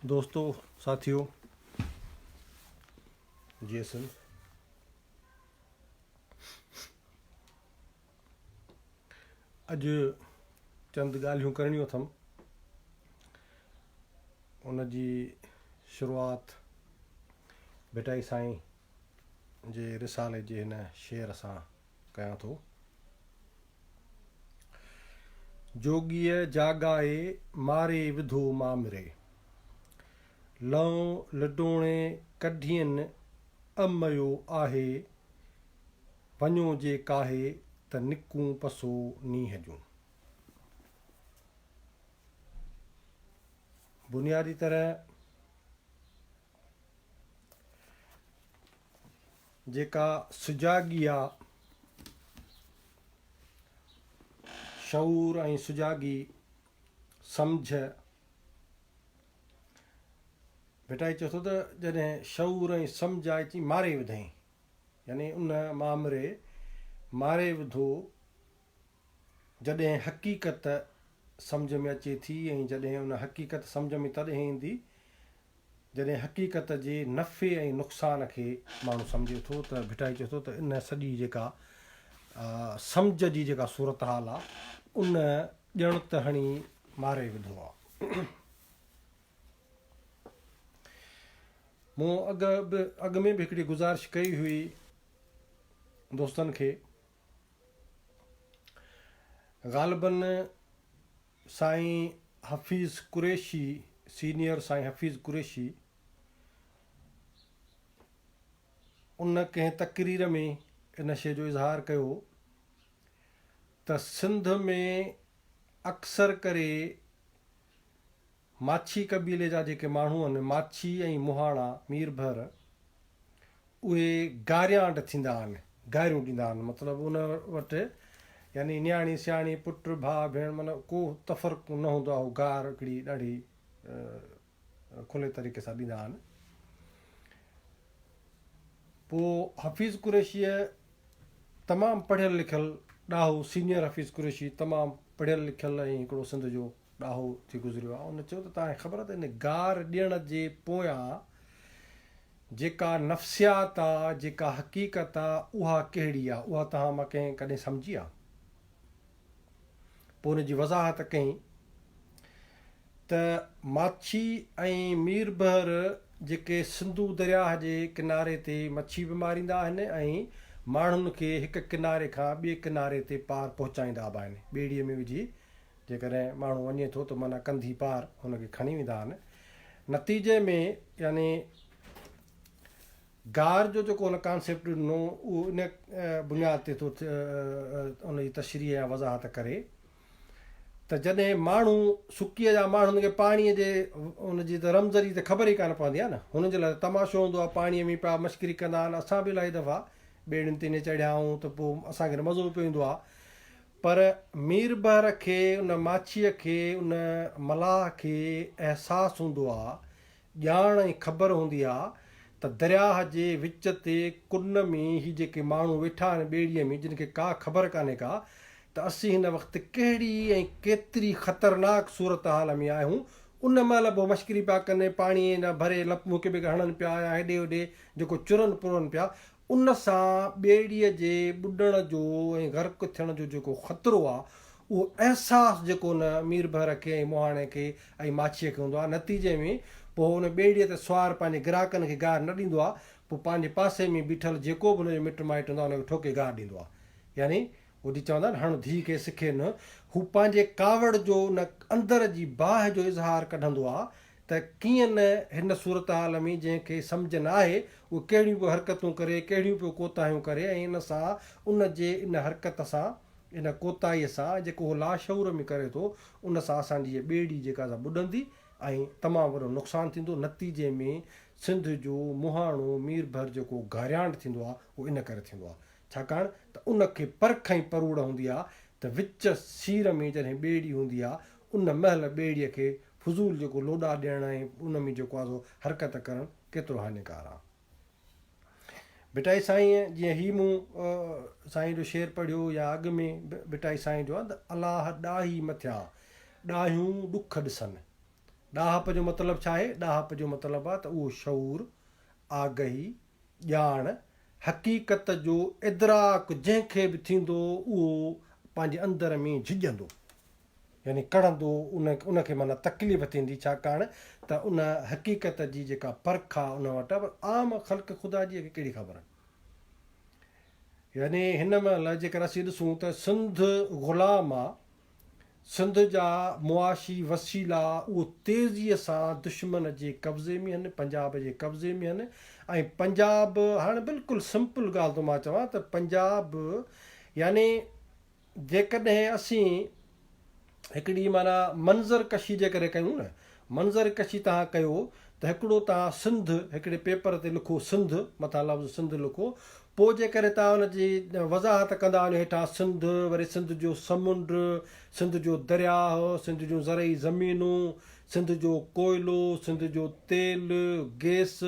दोस्तों साथियों जी सिंध अॼु चंद ॻाल्हियूं करणियूं अथमि। उन जी शुरूआति भिटाई साईं जे रिसाले जे हिन शेर सां कयां थो। जोगीअ जाॻाए मारे विधो मामरे, लऊं लडोणे कढियनि अमयो आहे, वञो जे काहे त निकूं पसो नींहं जूं। बुनियादी तरह जेका सुजाॻी आहे, शऊर ऐं सुजाॻी सम्झ, भिटाई चए थो त जॾहिं शऊर ऐं सम्झ अची मारे विधई, यानी उन मामरे मारे विधो जॾहिं हक़ीक़त सम्झ में अचे थी, ऐं जॾहिं उन हक़ीक़त सम्झ में तॾहिं ईंदी जॾहिं हक़ीक़त जे नफ़े ऐं नुक़सान खे माण्हू सम्झे थो। त भिटाई चए थो त इन सॼी जेका सम्झ जी जेका सूरत हाल आहे, उन ॼण त हणी मारे विधो आहे। मूं अॻ में बि हिकिड़ी गुज़ारिश कई हुई दोस्तनि खे। ग़ालिबन साईं हफ़ीज़ कुरैशी, सीनियर साईं हफ़ीज़ कुरैशी, उन कंहिं तक़रीर में इन शइ जो इज़हार कयो त सिंध में अक्सर करे माछी कबीले जा जेके माण्हू आहिनि, माछी ऐं मुहाणा मीरभर, उहे गारियांड थींदा आहिनि, गारियूं ॾींदा आहिनि। मतिलबु उन वटि यानी न्याणी सियाणी पुट भाउ भेण माना को तफ़र्क़ु न हूंदो आहे, गार हिकिड़ी ॾाढी खुले तरीक़े सां ॾींदा आहिनि। पोइ हफ़ीज़ कुरैशीअ तमामु पढ़ियल लिखियल ॾाहो, सीनियर हफ़ीज़ कुरैशी तमामु पढ़ियल लिखियल ऐं हिकिड़ो सिंध जो ॾाहो थी गुज़रियो आहे। उन चयो त तव्हांखे ख़बर आहे त इन गार ॾियण जे पोयां जेका नफ़्सियात आहे, जेका हक़ीक़त आहे, उहा कहिड़ी आहे, उहा तव्हां मां कंहिं कॾहिं सम्झी आहे? पोइ उन जी वज़ाहत कई त माछी ऐं मीरभर जेके सिंधू दरिया जे किनारे ते मच्छी बि मारींदा आहिनि ऐं माण्हुनि खे हिकु किनारे खां ॿिए किनारे ते पार पहुचाईंदा बि आहिनि। ॿेड़ीअ में विझी जेकॾहिं माण्हू वञे थो त माना कंधी पार हुनखे खणी वेंदा आहिनि। नतीजे में यानी गार जो जेको हुन कॉन्सेप्ट ॾिनो, उहो इन बुनियाद ते थो उन जी तशरीह या वज़ाहत करे त जॾहिं माण्हू सुकीअ जा माण्हुनि खे पाणीअ जे उनजी त रमज़ जी त ख़बर ई कान पवंदी आहे न, हुननि जे लाइ तमाशो हूंदो आहे, पाणीअ में पिया मश्करी कंदा आहिनि। असां बि इलाही दफ़ा ॿेड़ियुनि ते न चढ़िया आहियूं त पोइ असांखे मज़ो बि पवंदो आहे। पर मीरभर खे, उन माछीअ खे, उन मलाह खे अहसासु हूंदो आहे, ॼाण ऐं ख़बर हूंदी आहे त दरिया जे विच ते कुन में ही जेके माण्हू वेठा आहिनि ॿेड़ीअ में, जिन खे का ख़बर कान्हे का त असीं हिन वक़्तु कहिड़ी ऐं केतिरी ख़तरनाक सूरत हाल में आहियूं। उन महिल पोइ मश्करी पिया कनि, पाणीअ न भरे लपू के बि हणनि पिया या हेॾे होॾे जेको चुरनि पुरनि पिया, उन सां ॿेड़ीअ जे ॿुॾण जो ऐं गर्क थियण जो जेको ख़तरो आहे, उहो अहसासु जेको उन मीरभर खे ऐं मुहाणे खे ऐं माछीअ खे हूंदो आहे। नतीजे में पोइ हुन ॿेड़ीअ ते सुवार पंहिंजे ग्राहकनि खे गार न ॾींदो आहे, पोइ पंहिंजे पासे में बीठल जेको बि हुनजो मिटु माइटु हूंदो आहे हुनखे ठोके गार ॾींदो आहे। यानी ओॾी चवंदा आहिनि हण धीउ खे सिखे न, हू पंहिंजे कावड़ जो उन अंदर जी बाहि जो इज़हार कढंदो आहे त कीअं न हिन सूरत हाल में जंहिंखे सम्झ न आहे, उहो कहिड़ियूं बि हरकतूं करे, कहिड़ियूं बि कोताहियूं करे, ऐं इन सां उन जे इन हरकत सां, इन कोताहीअ सां जेको उहो लाशऊर में करे थो, उन सां असांजी ॿेड़ी जेका ॿुॾंदी ऐं तमामु वॾो नुक़सानु थींदो। नतीजे में सिंध जो मुहाणो मीरभर जेको गारियांड थींदो आहे, उहो इन करे थींदो आहे, छाकाणि त उनखे परख ऐं परूड़ हूंदी आहे त विच सीर में जॾहिं ॿेड़ी हूंदी आहे, उन महिल ॿेड़ीअ खे फज़ूल जेको लोॾा ॾियणु ऐं उन में जेको आहे हरकत करणु केतिरो हानिकार आहे। भिटाई साईं जीअं ही मूं साईं जो शेर पढ़ियो या अॻु में भिटाई साईं जो आहे त अलाह ॾाही मथियां ॾाहियूं ॾुख ॾिसनि, ॾाहप जो मतिलबु छा आहे? ॾाहप जो मतिलबु आहे त उहो शऊर, आगही, ॼाण, हक़ीक़त जो इदराक जंहिंखे बि थींदो उहो पंहिंजे अंदर में झिॼंदो, यानी कढ़ंदो, उनखे माना तकलीफ़ थींदी, छाकाणि त उन हक़ीक़त जी जेका परख आहे उन वटि, पर आम ख़ल्क़ ख़ुदा जी खे कहिड़ी ख़बर? यानी हिन महिल जेकर असीं ॾिसूं त सिंध ग़ुलाम आहे, सिंध जा मुआशी वसीला उहो तेज़ीअ सां दुश्मन जे कब्ज़े में आहिनि, पंजाब जे कब्ज़े में आहिनि। ऐं पंजाब, हाणे बिल्कुलु सिंपल ॻाल्हि थो मां चवां त पंजाब, यानी जेकॾहिं असीं हिकिड़ी माना मंज़र कशी जे करे कयूं न, मंज़र कशी तव्हां कयो त हिकिड़ो तव्हां सिंध हिकिड़े पेपर ते लिखो, सिंध मथां लफ़्ज़ सिंध लिखो, पोइ जे करे तव्हां हुनजी वज़ाहत कंदा वञो हेठां सिंध, वरी सिंध जो समुंड, सिंध जो दरियाह, सिंध जूं ज़रई ज़मीनूं, सिंध जो कोयलो, सिंध जो तेल, गैस,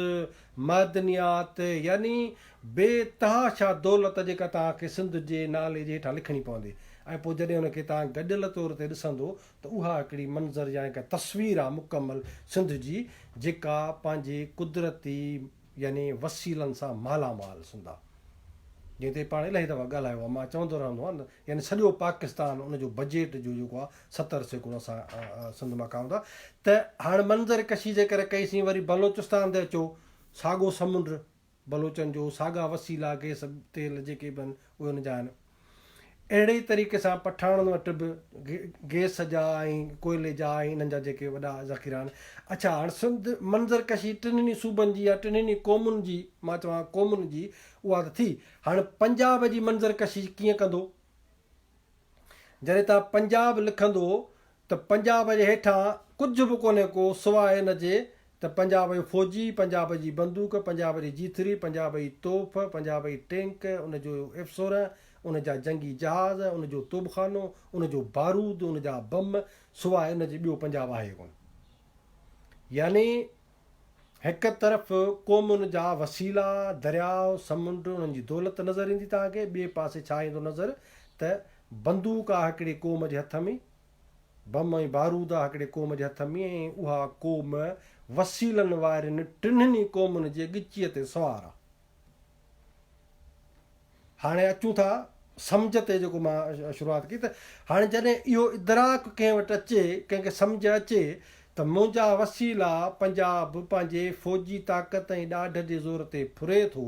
मदनियात, यानी बेतहाशा दौलत जेका तव्हांखे सिंध जे नाले जे हेठां लिखणी पवंदी। ऐं पोइ जॾहिं हुनखे तव्हां गॾियल तौर ते ॾिसंदो त उहा हिकिड़ी मंज़र या हिकु तस्वीर आहे मुकमल सिंध जी, जेका पंहिंजे कुदरती यानी वसीलनि सां मालामाल सिंध आहे। जीअं ते पाण इलाही दफ़ा ॻाल्हायो आहे, मां चवंदो रहंदो आहियां न, यानी सॼो पाकिस्तान उनजो बजट जो जेको आहे 70% असां सिंध मां खाऊं था। त हाणे मंज़र कशी जे करे कईसीं, वरी बलोचिस्तान ते अचो, साॻो समुंड बलोचनि जो, साॻा वसीला गैस तेल जेके बि आहिनि उहे हुनजा आहिनि। अहिड़े ई तरीक़े सां पठाणनि वटि बि गैस जा ऐं कोयले जा ऐं इन्हनि जा जेके वॾा ज़ख़ीरा आहिनि। अच्छा, हाणे सिंध मंज़र कशी टिनि सूबनि जी या टिनि क़ौमुनि जी, मां चवां क़ौमुनि जी, उहा त थी। हाणे पंजाब जी मंज़र कशी कीअं कंदो? जॾहिं तव्हां पंजाब लिखंदो त पंजाब जे हेठां कुझु बि कोन्हे को सवाइ इन जे त पंजाब जो फ़ौजी, पंजाब जी बंदूक, पंजाब जी जीथरी, पंजाब जी तोप, पंजाब जी टैंक, उनजो F-16, उनजा जंगी जहाज़, उनजो तोबखानो, उनजो बारूद, उनजा बम, सवाइ इन जे ॿियो पंजाब आहे कोन। यानी हिकु तरफ़ क़ौमुनि जा वसीला, दरियाह, समुंड, उन्हनि जी दौलत नज़र ईंदी तव्हांखे, ॿिए पासे छा ईंदो नज़र त बंदूक आहे हिकिड़े क़ौम जे हथ में, बम ऐं बारूद आहे हिकिड़े क़ौम जे हथ में, ऐं उहा क़ौम वसीलनि वारनि टिन्हिनि क़ौमुनि जे ॻिचीअ ते सवार आहे। हाणे अचूं था सम्झ ते, जेको मां शुरूआति कई, त हाणे जॾहिं इहो इदराक कंहिं वटि अचे, कंहिंखे सम्झ अचे त मुंहिंजा वसीला पंजाब पंहिंजे फ़ौजी ताक़त ऐं ॾाढ जे ज़ोर ते फुरे थो,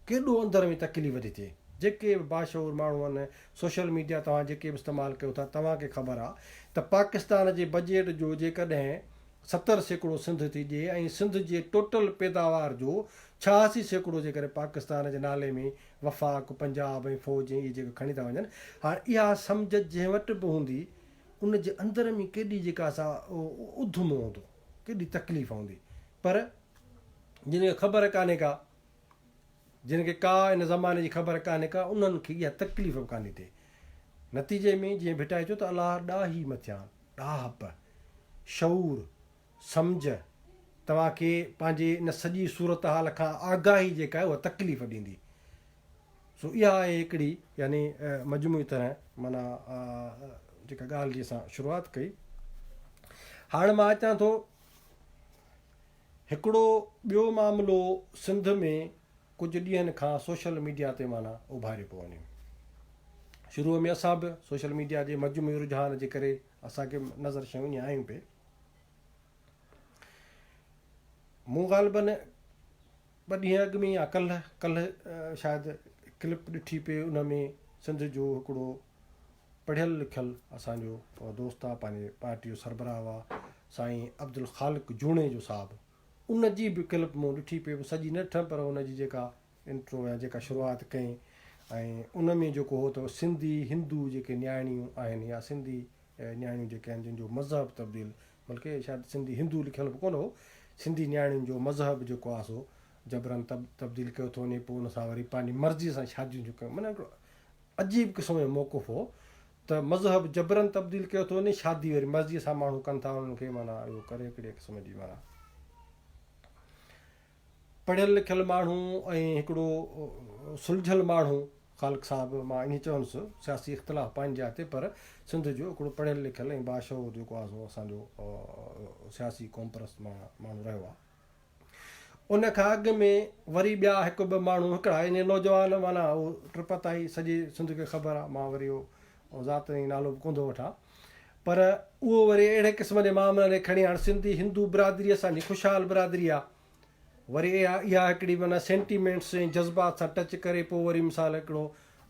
केॾो अंदर में तकलीफ़ थी थिए। जेके बि बाशऊर माण्हू आहिनि, सोशल मीडिया तव्हां जेके बि इस्तेमालु कयो था, तव्हांखे ख़बर आहे त पाकिस्तान जे बजट जो जेकॾहिं 70% सिंध थी ॾिए ऐं सिंध जे टोटल पैदावार जो 86% जेकॾहिं पाकिस्तान जे नाले में वफ़ाक़, पंजाब ऐं फ़ौज इहे जेके खणी था वञनि। हाणे इहा सम्झ जंहिं वटि बि हूंदी, उन जे अंदर में केॾी जेका असां उधम हूंदो, केॾी तकलीफ़ हूंदी। पर जिनखे ख़बर कान्हे का, जिनखे का इन ज़माने जी ख़बर कान्हे का, उन्हनि खे इहा तकलीफ़ बि कान्हे थिए। नतीजे में जीअं भिटाए चयो त अलाह ॾाही मथियां ॾाहप, शऊर, सम्झ तव्हांखे पंहिंजे इन सॼी सूरत हाल खां आगाही जेका आहे उहा तकलीफ़ ॾींदी। सो इहा आहे हिकिड़ी, यानी मजमूई तरह माना जेका ॻाल्हि जी असां शुरूआति कई। हाणे मां अचां थो हिकिड़ो ॿियो मामिलो सिंध में कुझु ॾींहंनि खां सोशल मीडिया ते माना उभारियो पियो वञे। शुरूअ में असां बि सोशल मीडिया जे मजमूई रुझान जे करे असांखे नज़र शयूं ईअं आयूं पिए। मूं ग़ालिबन ॿ ॾींहं अॻु में या कल्ह शायदि क्लिप ॾिठी पिए, उन में सिंध जो हिकिड़ो पढ़ियल लिखियल असांजो दोस्त आहे, पंहिंजे पार्टी जो सरबराह आहे साईं अब्दुल ख़ालिक जूणे जो साहिबु, उन जी बि क्लिप मूं ॾिठी पिए, सॼी न ॾिठमि पर उनजी जेका इंट्रो या जेका शुरूआति कई, ऐं उन में जेको हो त सिंधी हिंदू जेके न्याणियूं आहिनि या सिंधी न्याणियूं जेके आहिनि जिन जो मज़हब तब्दील, बल्कि शायदि सिंधी हिंदू लिखियल बि कोन हो, सिंधी न्याणियुनि जो मज़हब जेको आहे सो जबरन तब्दील कयो थो वञे, पोइ उन सां वरी पंहिंजी मर्ज़ीअ सां शादियूं थियूं कयूं। माना हिकिड़ो अजीब क़िस्म जो मौक़ुफ़ हो त मज़हब जबरन तब्दील कयो थो वञे, शादी वरी मर्ज़ीअ सां माण्हू कनि था, उन्हनि खे माना इहो करे हिकिड़े क़िस्म जी माना पढ़ियल लिखियल माण्हू ऐं हिकिड़ो सुलझल माण्हू, ख़ालिक़ साहिबु मां ईअं चवंदुसि सियासी इख़्तिलाफ़ पंहिंजे हिते पर सिंध जो हिकिड़ो पढ़ियल लिखियल ऐं बाशऊर जेको आहे सो असांजो सियासी कॉम्प्रस मां माण्हू रहियो आहे। उन खां अॻु में वरी ॿिया हिकु ॿ माण्हू हिकिड़ा इन नौजवान माना उहो ट्रिप ताईं सॼे सिंध खे ख़बर आहे, मां वरी उहो ज़ात जी नालो बि कोन थो वठां, पर उहो वरी अहिड़े क़िस्म जे मामले खणी हाणे सिंधी हिंदू बिरादरी असांजी ख़ुशहाल बिरादरी आहे, वरी इहा हिकिड़ी माना सेंटीमेंट्स ऐं जज़्बात सां टच करे पोइ वरी मिसाल हिकिड़ो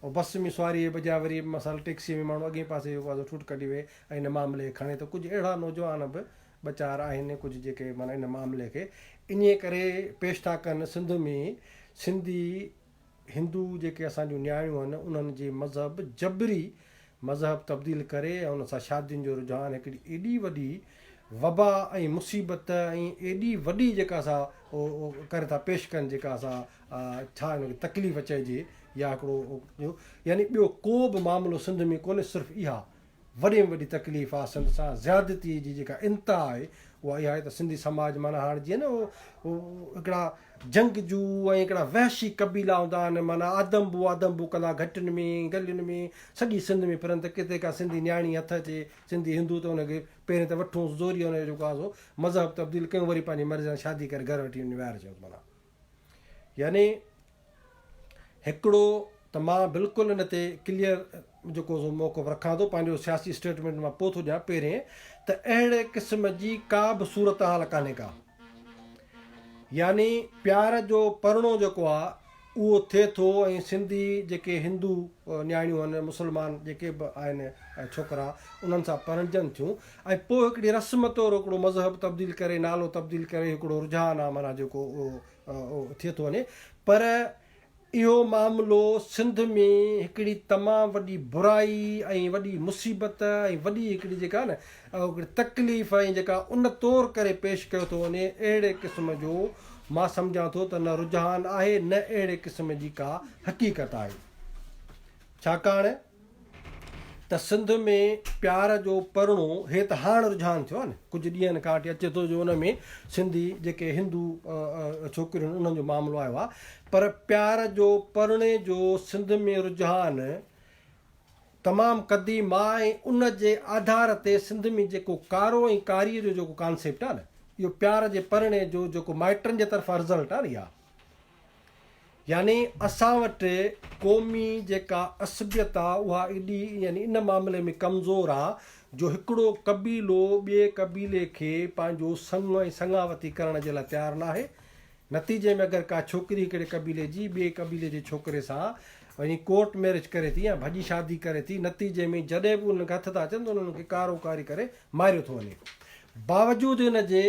बस में सवारी जे बजाए वरी मिसाल टैक्सीअ में माण्हू अॻे पासे जेको आहे ठूट कढी विए ऐं हिन मामले खे खणे, त कुझु अहिड़ा नौजवान बि वीचार आहिनि कुझु जेके माना इन मामले खे इन करे पेश था कनि सिंध में सिंधी हिंदू जेके असांजूं न्याणियूं आहिनि उन्हनि जे मज़हब जबरी मज़हब तब्दील करे ऐं उन सां शादियुनि जो रुझान हिकिड़ी एॾी वॾी वबा ऐं मुसीबत ऐं एॾी वॾी जेका असां करे था पेश कनि जेका असां छा हिनखे तकलीफ़ चइजे या हिकिड़ो यानी ॿियो को बि मामिलो सिंध में कोन्हे, सिर्फ़ु इहा वॾे में वॾी तकलीफ़ आहे सिंध सां ज़्यादती जी जेका इंतिहा आहे उहा इहा आहे त सिंधी समाज माना हाणे जीअं न उहो हिकिड़ा जंगजू ऐं हिकिड़ा वहशी कबीला हूंदा आहिनि, माना आदमबू कंदा घटियुनि में गलियुनि में सॼी सिंध में फिरनि त किथे का सिंधी न्याणी हथ अचे सिंधी हिंदू त हुनखे पहिरियों त वठूं ज़ोरी हुनजो जेको आहे सो मज़हब तब्दील कयूं वरी पंहिंजी मर्ज़ी सां शादी करे घर वठी वञी ॿाहिरि अचूं माना। यानी हिकिड़ो त मां बिल्कुलु इन ते क्लियर जेको मौक़िफ़ रखां थो, पंहिंजो सियासी स्टेटमेंट मां पोइ थो ॾियां पहिरें त अहिड़े क़िस्म जी का बि सूरत हाल कान्हे का, यानी प्यार जो परिणो जेको आहे उहो थिए थो ऐं सिंधी जेके हिंदू न्याणियूं आहिनि मुस्लमान जेके बि आहिनि छोकिरा उन्हनि सां परिणजनि थियूं ऐं पोइ हिकिड़ी रस्म तौरु हिकिड़ो मज़हब तब्दील करे नालो तब्दील करे हिकिड़ो रुझान आहे माना जेको उहो थिए थो वञे, पर इहो मामिलो सिंध में हिकिड़ी तमामु वॾी बुराई ऐं वॾी मुसीबत ऐं वॾी हिकिड़ी जेका आहे न हिकिड़ी तकलीफ़ ऐं जेका उन तौरु करे पेश कयो थो वञे, अहिड़े क़िस्म जो मां सम्झां थो त न रुझान आहे न अहिड़े क़िस्म जी का हक़ीक़त आहे। छाकाणि त सिंध में प्यार जो परिणो हे त हाणे रुझान थियो आहे न, कुझु ॾींहंनि खां वठी अचे थो जो हुन में सिंधी जेके हिंदू छोकिरियूं आहिनि उन्हनि जो मामिलो आयो आहे, पर प्यार जो परिणे जो सिंध में रुझान तमामु क़दीम आहे ऐं उन जे आधार ते सिंध में जेको कारो ऐं कारीअ जो जेको कॉन्सेप्ट आहे न इहो प्यार जे परिणे जो जेको माइटनि जे तरफ़ां रिज़ल्ट आहे न इहा, यानी असां वटि क़ौमी जेका असबियत आहे उहा एॾी यानी इन मामले में कमज़ोर आहे जो हिकिड़ो कबीलो ॿिए कबीले खे पंहिंजो संग ऐं संगावती करण जे लाइ तयारु न आहे। नतीजे में अगरि का छोकिरी हिकिड़े कबीले जी ॿिए कबीले जे छोकिरे सां वञी कोर्ट मैरिज करे थी या भॼी शादी करे थी, नतीजे में जॾहिं बि उनखे हथ था अचनि त उन्हनि खे कारोकारी करे मारियो थो वञे। बावजूदि इन जे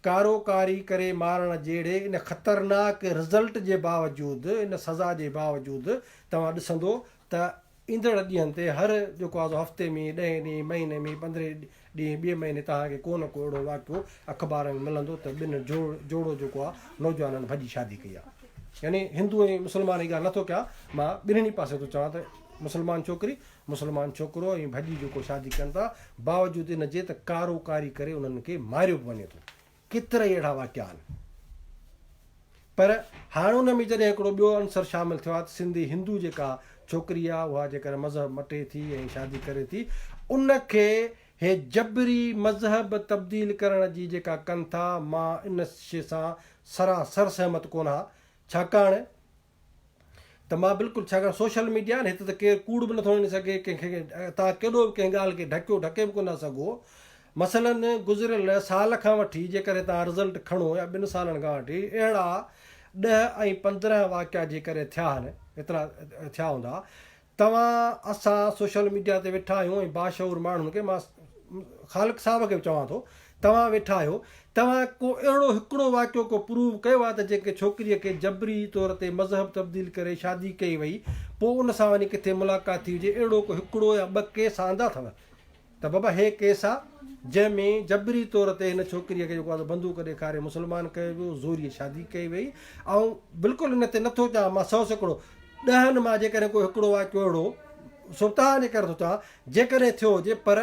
कारोकारी करे मारण जहिड़े इन ख़तरनाक रिज़ल्ट जे बावजूदि इन सज़ा जे बावजूदि तव्हां ॾिसंदो त ईंदड़ ॾींहंनि ते हर जेको आहे हफ़्ते में 10 ॾींहं महीने में 15 ॾींहं ॿिए महीने तव्हांखे को न को अहिड़ो वाक़ियो अख़बार में मिलंदो त ॿिनि जोड़ो जेको आहे नौजवाननि भॼी शादी कई आहे। यानी हिंदू ऐं मुस्लमान जी ॻाल्हि नथो कयां, मां ॿिन्हिनि पासे थो चवां त मुस्लमान छोकिरी मुस्लमान छोकिरो ऐं भॼी जेको शादी कनि था बावजूदि इन जे त कारोकारी करे उन्हनि खे मारियो बि वञे थो। केतिरा ई अहिड़ा वाक़िया आहिनि, पर हाणे उन में जॾहिं हिकिड़ो ॿियो अंसर शामिलु थियो आहे त सिंधी हिंदू जेका छोकिरी आहे उहा जेकर मज़हब मटे थी ऐं शादी करे थी उनखे हे जबरी मज़हब तब्दील करण जी जेका कनि था, मां इन शइ सां सरासर सहमत कोन हा। छाकाणि त मां बिल्कुलु छाकाणि सोशल मीडिया न हिते त केरु कूड़ बि नथो वञी सघे, कंहिंखे तव्हां केॾो बि कंहिं ॻाल्हि खे ढके बि कोन था सघो। मसइलनि गुज़िरियल साल खां वठी जेकॾहिं तव्हां रिज़ल्ट खणो या 2 सालनि खां वठी अहिड़ा 10 ऐं 15 वाक़िया जेकॾहिं थिया आहिनि एतिरा थिया हूंदा, तव्हां असां सोशल मीडिया ते वेठा आहियूं ऐं बाशऊर माण्हुनि खे मां ख़ालिक़ साहिब खे बि चवां थो, तव्हां वेठा आहियो, तव्हां को अहिड़ो हिकिड़ो वाक़ियो को प्रूव कयो आहे त जेके छोकिरीअ खे जबरी तौर ते मज़हब तब्दील करे शादी कई वई पोइ उन सां वञी किथे मुलाक़ात थी हुजे, अहिड़ो को हिकिड़ो या 2 केस आंदा अथव त बाबा हे केस आहे जंहिंमें जबरी तौर ते हिन छोकिरीअ खे जेको आहे बंदूक ॾेखारे मुस्लमान कयो वियो, ज़ोरीअ शादी कई वई। ऐं बिल्कुलु इन ते नथो चवां मां 100 हिकिड़ो 10 मां जेकॾहिं कोई हिकिड़ो वाक़ियो अहिड़ो सुल्तान जे करे थो चवां जेकॾहिं थियो हुजे, पर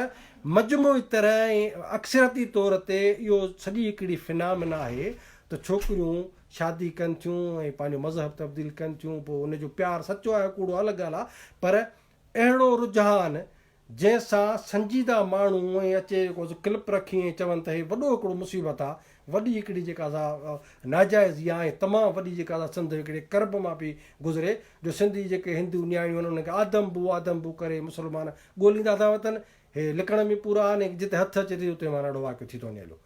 मजमूई तरह ऐं अक्सरती तौर ते इहो सॼी हिकिड़ी फिनामिना आहे त छोकिरियूं शादी कनि थियूं ऐं पंहिंजो मज़हब तब्दील कनि थियूं, पोइ उनजो प्यारु सचो आहे कूड़ो अलॻि ॻाल्हि आहे, पर अहिड़ो रुझान जंहिंसां संजीदा माण्हू ऐं अचे जेको क्लिप रखी ऐं चवनि त हे वॾो हिकिड़ो मुसीबत आहे, वॾी हिकिड़ी जेका असां नाजाइज़ इहा ऐं तमामु वॾी जेका असां सिंध हिकिड़े करब मां पई गुज़रे, जो सिंधी जेके हिंदू न्याणियूं आहिनि उनखे आदमबू करे मुस्लमान ॻोल्हींदा था वठनि, हे लिखण में पूरा आहिनि, जिते हथु अचे थी उते मां ॾाढो वाक़िफ़ थी थो वञे हलो।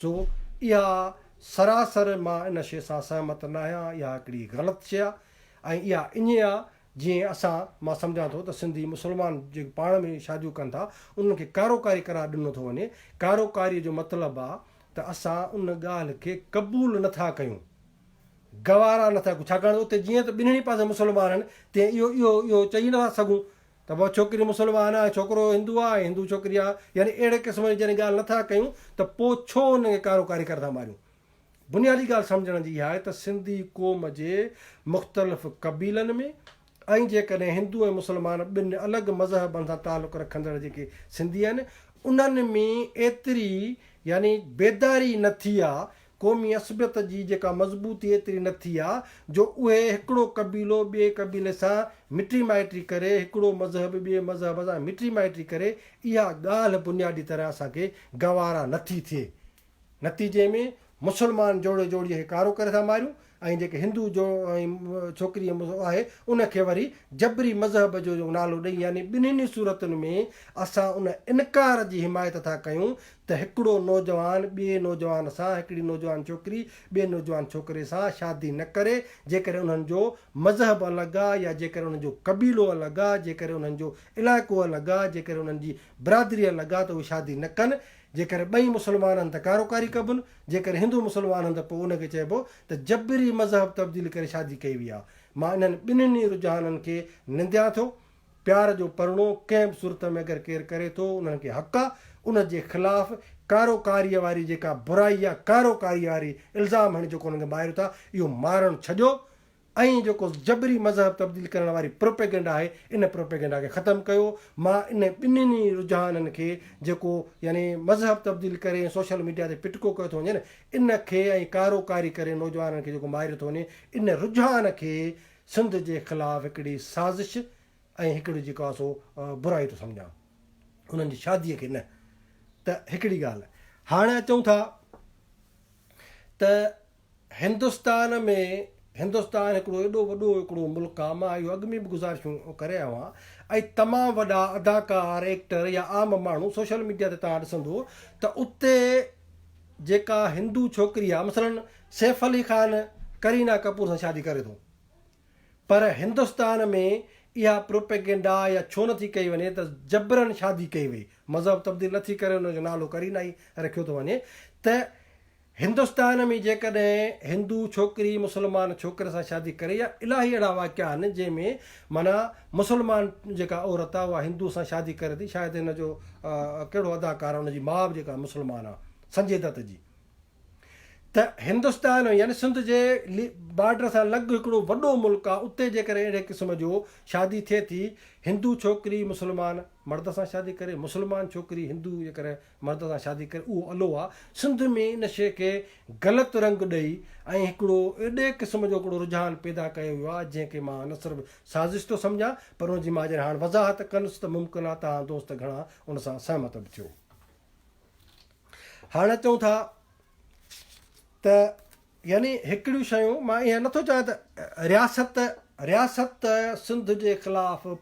सो इहा सरासर मां इन शइ सां सहमत न आहियां, इहा हिकिड़ी ग़लति शइ आहे ऐं इहा ईअं आहे जीअं मां सम्झां थो त सिंधी मुस्लमान जेके पाण में शादियूं कनि था उन्हनि खे कारोकारी करार ॾिनो थो वञे। कारोकारीअ जो मतिलबु आहे त असां उन ॻाल्हि खे क़बूल नथा कयूं, गवारा नथा कयूं, छाकाणि उते जीअं त ॿिन्हिनि पासे मुस्लमान आहिनि तीअं इहो चई नथा सघूं त भाउ छोकिरी मुस्लमान आहे छोकिरो हिंदू आहे, हिंदू छोकिरी आहे, यानी अहिड़े क़िस्म जी जॾहिं ॻाल्हि नथा कयूं त पोइ छो उनखे कारोकारी करे था मारियूं। बुनियादी ॻाल्हि सम्झण जी इहा आहे त सिंधी क़ौम जे मुख़्तलिफ़ क़बीलनि में ऐं जेकॾहिं हिंदू ऐं मुस्लमान ॿिनि अलॻि मज़हबनि सां तालुक़ रखंदड़ जेके सिंधी आहिनि उन्हनि में एतिरी यानी बेदारी न थी आहे, क़ौमी असबियत जी जेका मज़बूती एतिरी न थी आहे जो उहे हिकिड़ो क़बीलो ॿिए क़बीले सां मिटी माइटी करे, हिकिड़ो मज़हब ॿिए मज़हब सां मिटी माइटी करे, इहा ॻाल्हि बुनियादी तरह असांखे गवारा नथी थिए। नतीजे में मुस्लमान जोड़ीअ खे कारो करे था मारियूं ऐं जेके हिंदू जो ऐं छोकिरी आहे उनखे वरी जबरी मज़हब जो नालो ॾेई, यानी ॿिन्हिनि सूरतुनि में असां उन इनकार जी हिमायत था कयूं त हिकिड़ो नौजवान ॿिए नौजवान सां, हिकिड़ी नौजवान छोकिरी ॿिए नौजवान छोकिरे सां शादी न करे, जेकॾहिं उन्हनि जो मज़हब अलॻि आहे या जेकॾहिं उन्हनि जो क़बीलो अलॻि आहे, जेकॾहिं उन्हनि जो इलाइक़ो अलॻि आहे, जेकॾहिं उन्हनि जी बिरादरी अलॻि आहे त उहे शादी न कनि। जेकॾहिं ॿई मुस्लमान आहिनि त कारोकारी कबनि, जेकॾहिं हिंदू मुस्लमान आहिनि त पोइ उनखे चइबो त जबरी मज़हब तब्दील करे शादी कई वई आहे। मां इन्हनि ॿिन्हिनि रुझाननि खे निंदियां थो। प्यार जो परिणो कंहिं बि सूरत में अगरि केरु करे थो उन्हनि खे हक़ु आहे, उन जे ख़िलाफ़ु कारोकारीअ वारी जेका बुराई आहे, कारोकारीअ वारी इल्ज़ाम हाणे जेको उन्हनि खे मारियो था इहो मारणु छॾियो ऐं जेको जबरी मज़हब तब्दील करण वारी प्रोपेगेंडा आहे इन प्रोपेगेंडा खे ख़तमु कयो। मां इन ॿिन्हिनि रुझाननि खे जेको यानी मज़हब तब्दील करे सोशल मीडिया ते पिटको कयो थो वञे न, इन खे ऐं कारोकारी करे नौजवाननि खे जेको मारियो थो वञे, इन रुझान खे सिंध जे ख़िलाफ़ु हिकिड़ी साज़िश ऐं हिकिड़ी जेको आहे सो बुराई थो सम्झां, उन्हनि जी शादीअ खे न। त हिकिड़ी ॻाल्हि हाणे अचूं था त हिंदुस्तान हिकिड़ो एॾो वॾो हिकिड़ो मुल्क आहे। मां इहो अॻु में बि गुज़ारिशूं करे आयो आहियां ऐं तमामु वॾा अदाकार एक्टर या आम माण्हू सोशल मीडिया ते तव्हां ॾिसंदो त उते जेका हिंदू छोकिरी आहे, मसलन सैफ अली ख़ान करीना कपूर सां शादी करे थो, पर हिंदुस्तान में इहा प्रोपेगेंडा या छो नथी कई वञे त जबरन शादी कई वई, मज़हब तब्दील नथी करे, हुनजो नालो करीना ई रखियो थो वञे। त हिंदुस्तान में जेकॾहिं हिंदू छोकिरी मुस्लमान छोकिरे सां शादी करे, या इलाही अहिड़ा वाक़िया आहिनि जंहिंमें माना मुस्लमान जेका औरत आहे उहा हिंदू सां शादी करे थी, शायदि हिन जो कहिड़ो अदाकार आहे हुनजी माउ बि जेका मुस्लमान आहे, संजय दत्त जी। त हिंदुस्तान यानी सिंध जे बॉर्डर सां लॻ हिकिड़ो वॾो मुल्क आहे, उते जेकॾहिं अहिड़े क़िस्म जो शादी थिए थी, हिंदू छोकिरी मुस्लमान मर्द सां शादी करे, मुस्लमान छोकिरी हिंदू जेकॾहिं मर्द सां शादी करे, उहो अलो आहे। सिंध में इन शइ खे ग़लति रंग ॾेई ऐं हिकिड़ो एॾे क़िस्म जो हिकिड़ो रुझान पैदा कयो वियो आहे जंहिंखे मां न सिर्फ़ु साज़िश थो सम्झां, पर हुनजी मां जॾहिं हाणे वज़ाहत कंदुसि त मुमकिन आहे तव्हां दोस्त घणा उन सां सहमत बि थियो। हाणे चऊं था त यानी हिकिड़ियूं शयूं मां ईअं नथो चाहियां त रियासत सिंध जे ख़िलाफ़ु